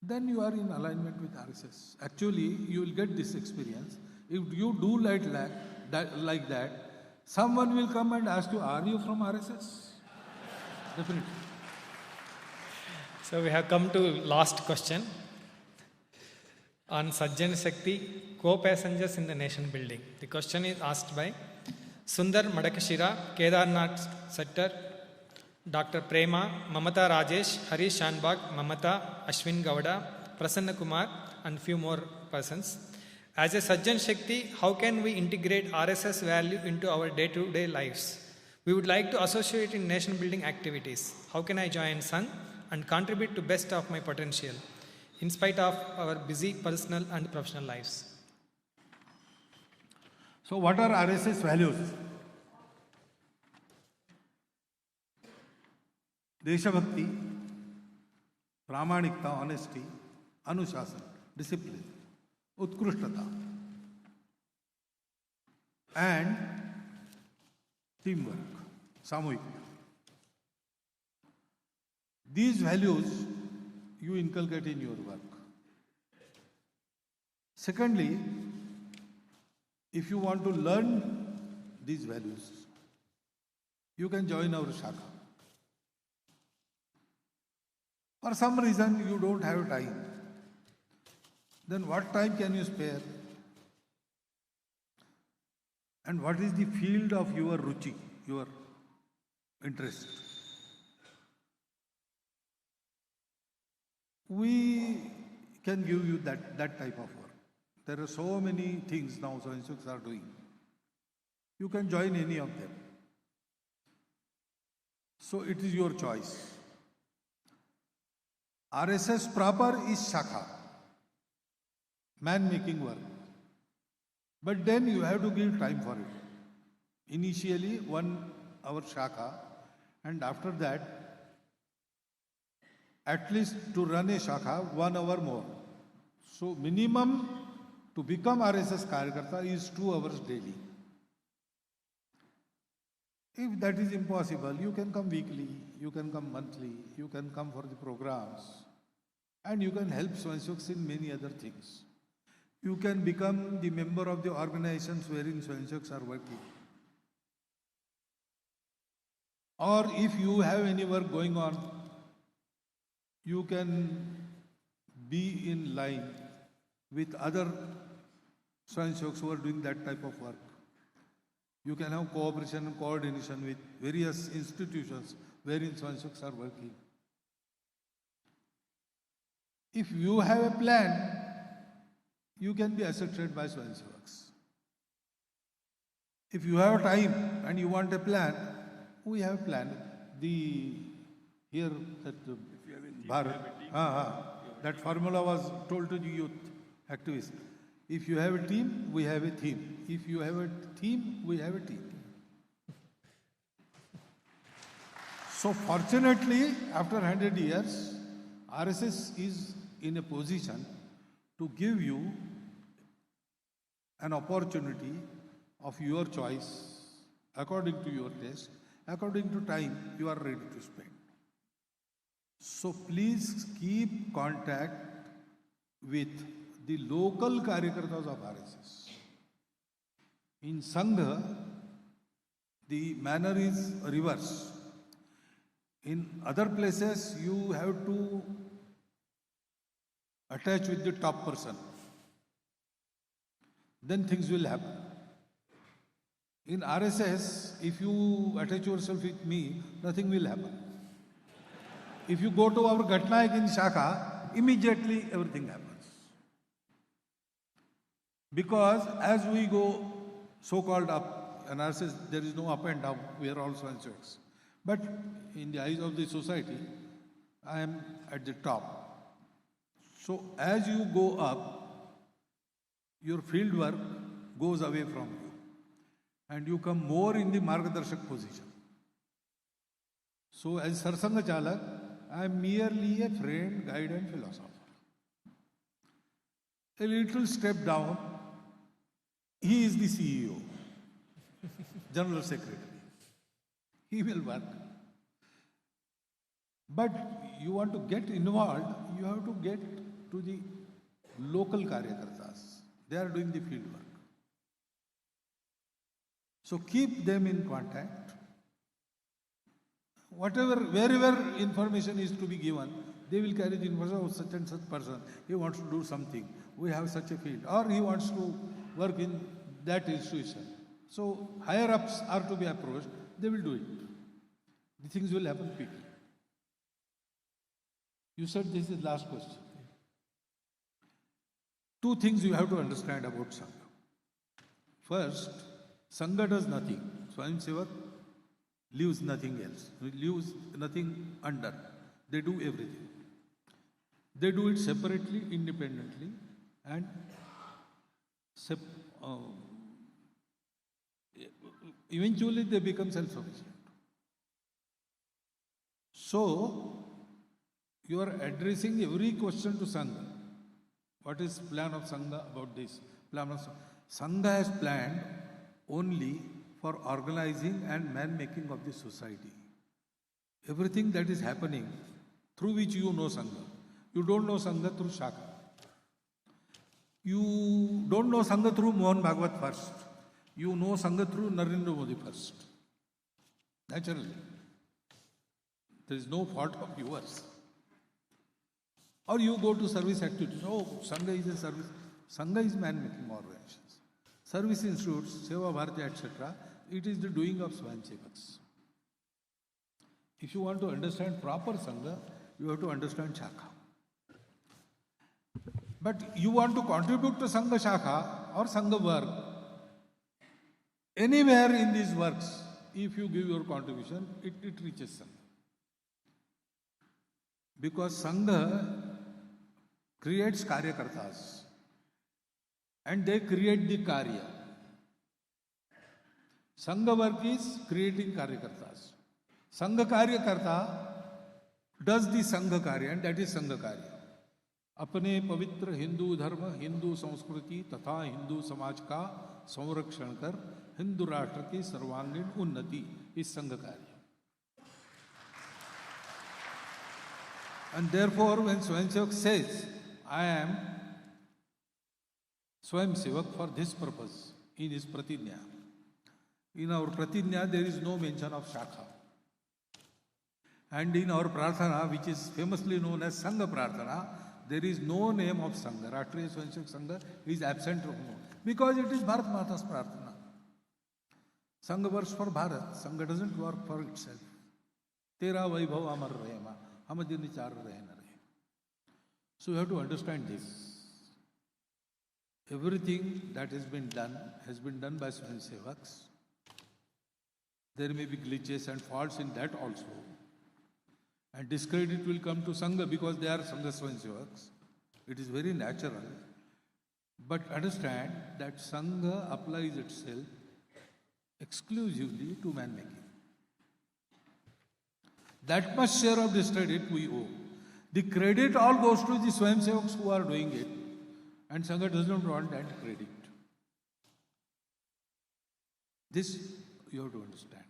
Then you are in alignment with RSS. Actually, you will get this experience. If you do like that, someone will come and ask you, are you from RSS? Definitely. So we have come to last question on Sajjan Shakti, co-passengers in the nation building. The question is asked by Sundar Madakashira, Kedarnath Settar, Dr. Prema, Mamata Rajesh, Harish Shanbag, Mamata, Ashwin Gowda, Prasanna Kumar, and few more persons. As a Sajjan Shakti, how can we integrate RSS value into our day-to-day lives? We would like to associate in nation building activities. How can I join Sangh and contribute to best of my potential in spite of our busy personal and professional lives? So what are RSS values? Deshabhakti, Pramanikta, honesty, Anushasan, discipline, Utkrishtata, and teamwork, Samuhika. These values you inculcate in your work. Secondly, if you want to learn these values, you can join our Shaka. For some reason you don't have time. Then what time can you spare? And what is the field of your ruchi, your interest? We can give you that type of work. There are so many things now Scientists are doing. You can join any of them. So it is your choice. RSS proper is Shakha. man-making work. But then you have to give time for it. Initially 1 hour shakha, and after that, at least to run a shakha 1 hour more. So minimum to become RSS Karyakarta is 2 hours daily. If that is impossible, you can come weekly, you can come monthly, you can come for the programs, and you can help Swayamsevaks in many other things. You can become the member of the organizations wherein Swayamsevaks are working. Or if you have any work going on, you can be in line with other Swayamsevaks who are doing that type of work. You can have cooperation and coordination with various institutions wherein Swayamsevaks are working. If you have a plan, you can be assisted by Swayamsevaks. If you have time and you want a plan, we have a plan. That formula was told to the youth activists. If you have a team, we have a theme. If you have a theme, we have a team. So fortunately, after 100 years, RSS is in a position to give you an opportunity of your choice, according to your taste, according to time you are ready to spend. So please keep contact with the local Karyakartas of RSS. In Sangh, the manner is reverse. In other places, you have to attach with the top person. Then things will happen. In RSS, if you attach yourself with me, nothing will happen. If you go to our Ghatnaik in Shakha, immediately everything happens. Because as we go so-called up, in RSS there is no up and down, we are all Swayamsevaks. But in the eyes of the society, I am at the top. So as you go up, your field work goes away from you. And you come more in the Margadarshak position. So as Sarsanga Chalak, I am merely a friend, guide and philosopher. A little step down, he is the CEO, General Secretary. He will work. But you want to get involved, you have to get to the local Karyakartas. They are doing the field work. So keep them in contact. Wherever information is to be given, they will carry the information of such and such person. He wants to do something. We have such a field. Or he wants to work in that institution. So higher ups are to be approached. They will do it. The things will happen quickly. You said this is the last question. 2 things you have to understand about Sangha. First, Sangha does nothing. Swayamsevak leaves nothing else. Leaves nothing under. They do everything. They do it separately, independently, and eventually they become self-sufficient. So, you are addressing every question to Sangha. What is plan of Sangha about this? Plan of Sangha has planned only for organizing and man-making of the society. Everything that is happening through which you know Sangha. You don't know Sangha through Shaka. You don't know Sangha through Mohan Bhagwat first. You know Sangha through Narendra Modi first. Naturally. There is no fault of yours. Or you go to service activities. Oh, Sangha is a service. Sangha is man-making organizations. Service institutes, Seva Bharati, etc. It is the doing of Swayamsevaks. If you want to understand proper Sangha, you have to understand Shakha. But you want to contribute to Sangha Shakha or Sangha work, anywhere in these works, if you give your contribution, it reaches Sangha. Because Sangha creates Karyakartas. and they create the karya. Sangha work is creating karyakartas. Sangha karyakarta does the Sangha karya, and that is Sangha karya. अपने पवित्र हिंदू धर्म, हिंदू संस्कृति तथा हिंदू समाज का संरक्षण कर हिंदू राष्ट्र की सर्वांगीण उन्नति इस संघ कार्य. And therefore, when Swayam Sevak says, I am Swayam Sevak for this purpose, in his Pratijna. In our Pratijna, there is no mention of Shakha. And in our Prarthana, which is famously known as Sangha Prarthana, there is no name of Sangha. Rashtriya Swayam Sevak Sangha is absent from it. Because it is Bharat Mata's Prarthana. Sangha works for Bharat. Sangha doesn't work for itself. Tera Vaibhav Amar Rehma. Hum din char rahe na rahe. So you have to understand this. Everything that has been done by Swayam Sevaks. There may be glitches and faults in that also. And discredit will come to Sangha because they are Sangha Swayam Sevaks. It is very natural. But understand that Sangha applies itself exclusively to man-making. That much share of this credit we owe. The credit all goes to the Swayam Sevaks who are doing it. And Sangha does not want that credit. This you have to understand.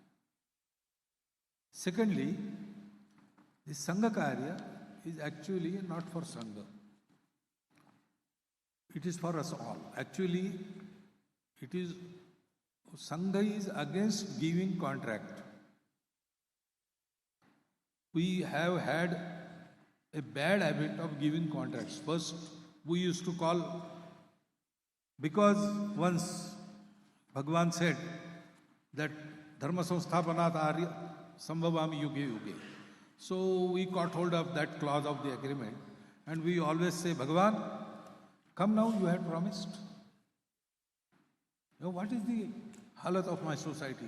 Secondly, the Sangha Karya is actually not for Sangha. It is for us all. Actually, Sangha is against giving contract. We have had a bad habit of giving contracts. First, we used to call, because once Bhagavan said that Dharma Samsthapanat Arya Sambhavami Yuge Yuge. So we caught hold of that clause of the agreement and we always say, Bhagavan, come now, you had promised. You know, what is the halat of my society?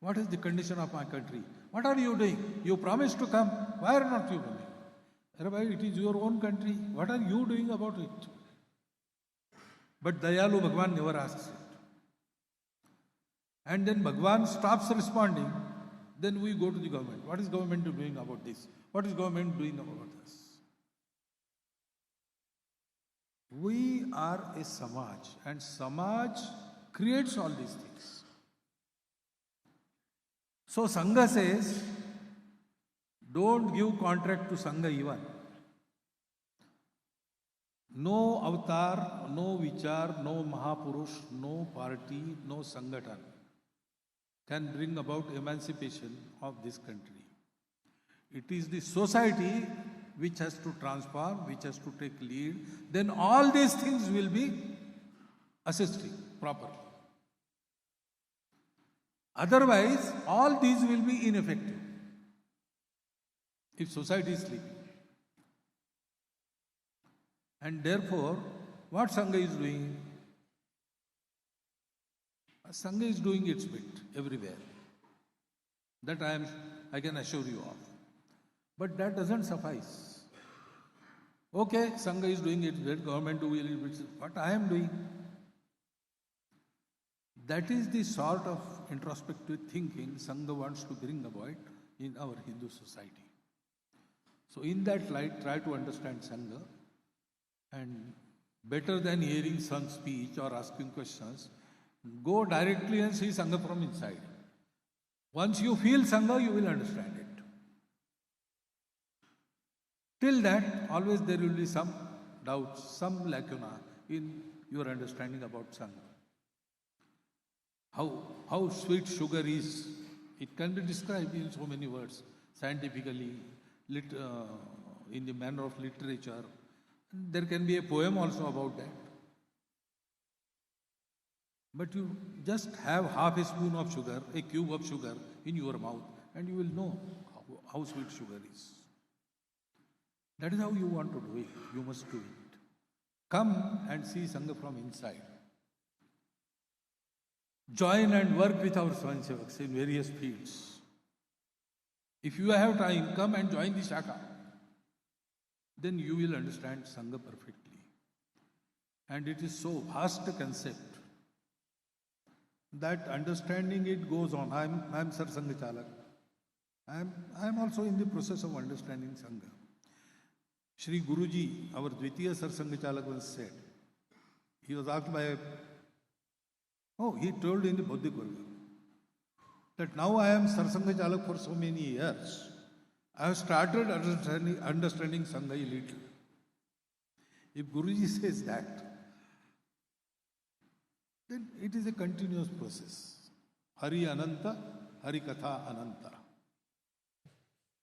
What is the condition of my country? What are you doing? You promised to come. Why are not you coming? Rabbi, it is your own country. What are you doing about it? But Dayalu Bhagavan never asks it. And then Bhagavan stops responding. Then we go to the government. What is government doing about this? What is government doing about this? We are a Samaj, and Samaj creates all these things. So Sangha says, don't give contract to Sangha even. No avatar, no vichar, no Mahapurush, no party, no Sangathan can bring about emancipation of this country. It is the society which has to transform, which has to take lead. Then all these things will be assisting properly. Otherwise, all these will be ineffective if society is sleeping. And therefore, what Sangha is doing? Sangha is doing its bit everywhere. That I can assure you of. But that doesn't suffice. Okay, Sangha is doing its bit, government will do its bit. What I am doing? That is the sort of introspective thinking Sangha wants to bring about in our Hindu society. So in that light, try to understand Sangha, and better than hearing some speech or asking questions, go directly and see Sangha from inside. Once you feel Sangha, you will understand it. Till that, always there will be some doubts, some lacuna in your understanding about Sangha. How sweet sugar is, it can be described in so many words, scientifically, in the manner of literature. There can be a poem also about that. But you just have half a spoon of sugar, a cube of sugar in your mouth, and you will know how sweet sugar is. That is how you want to do it. You must do it. Come and see Sangha from inside. Join and work with our Swayam Sevaks in various fields. If you have time, come and join the Shaka. Then you will understand Sangha perfectly. And it is so vast a concept that understanding it goes on. I'm Sir Sangh Chalak. I'm also in the process of understanding Sangha. Shri Guruji, our Dvitiya Sar Sangh Chalak, once said, he was asked by he told in the Bauddhic Varga that now I am Sar Sangh Chalak for so many years. I have started understanding Sangha a little. If Guruji says that, then it is a continuous process. Hari Ananta, Hari Katha Ananta.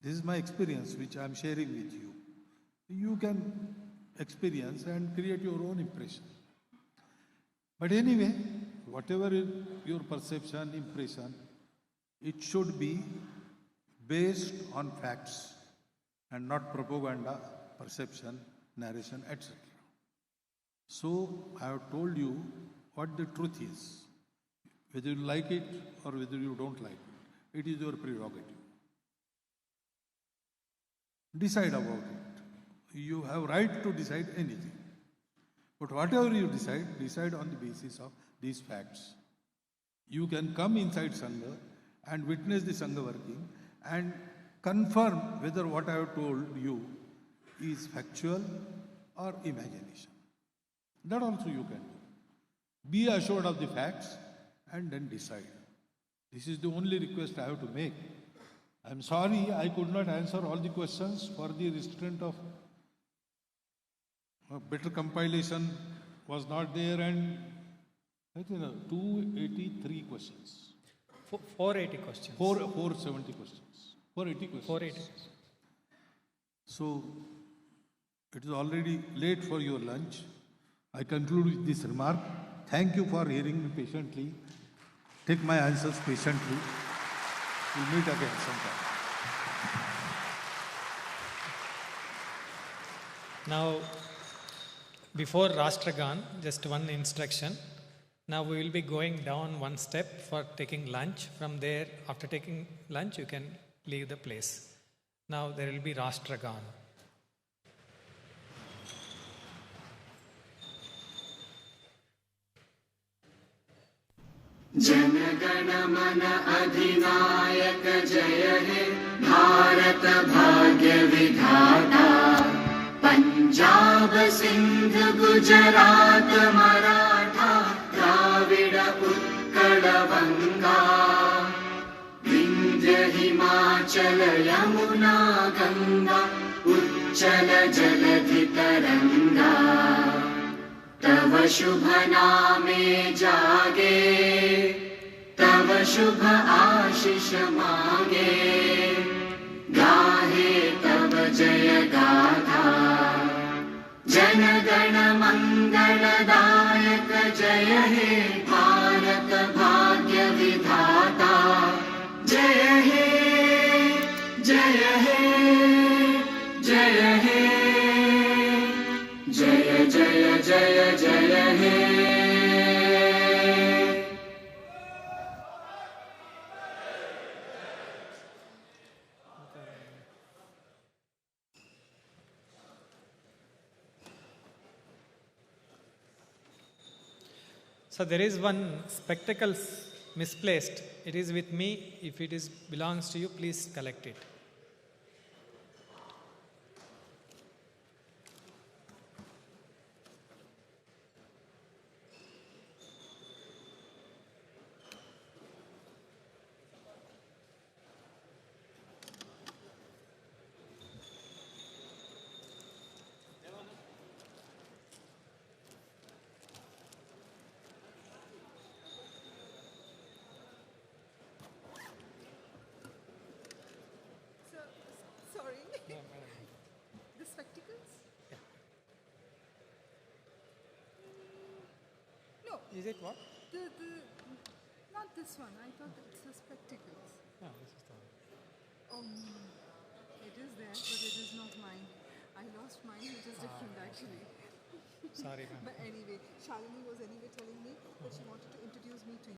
This is my experience which I am sharing with you. You can experience and create your own impression. But anyway, whatever is your perception, impression, it should be based on facts and not propaganda, perception, narration, etc. So I have told you what the truth is. Whether you like it or whether you don't like it, it is your prerogative. Decide about it. You have right to decide anything. But whatever you decide on the basis of these facts. You can come inside Sangha and witness the Sangha working and confirm whether what I have told you is factual or imagination. That also you can do. Be assured of the facts and then decide. This is the only request I have to make. I am sorry I could not answer all the questions for the restraint of better compilation was not there, and I think 283 questions. 480 questions. 470 questions. 480 questions. 480. So it is already late for your lunch. I conclude with this remark. Thank you for hearing me patiently. Take my answers patiently. We'll meet again sometime. Now, before Rashtragan, just one instruction. Now we will be going down one step for taking lunch. From there, after taking lunch, you can leave the place. Now there will be Rashtragan. जनगण मन अधिनायक जय हे भारत भाग्य विधाता पंजाब सिंध गुजरात मराठा द्राविड उत्कल बंगा विंध्य हिमाचल यमुना गंगा उच्चल जलधि तरंगा तव शुभ नामे जागे तव शुभ आशीष मांगे गाहे तव जय गाथा जन गण मंगलदायक जय हे भारत भाग्य विधाता जय हे जय हे जय हे जय जय जय जय हे So there is one spectacles misplaced. It is with me. If it is belongs to you, please collect it. Sorry. The spectacles? No, Is it what? the not this one. I thought it's the spectacles. No, this is the one. It is there, but it is not mine. I lost mine, which is different actually. Sorry, ma'am. But anyway, Shalini was anyway telling me that she wanted to introduce me to you.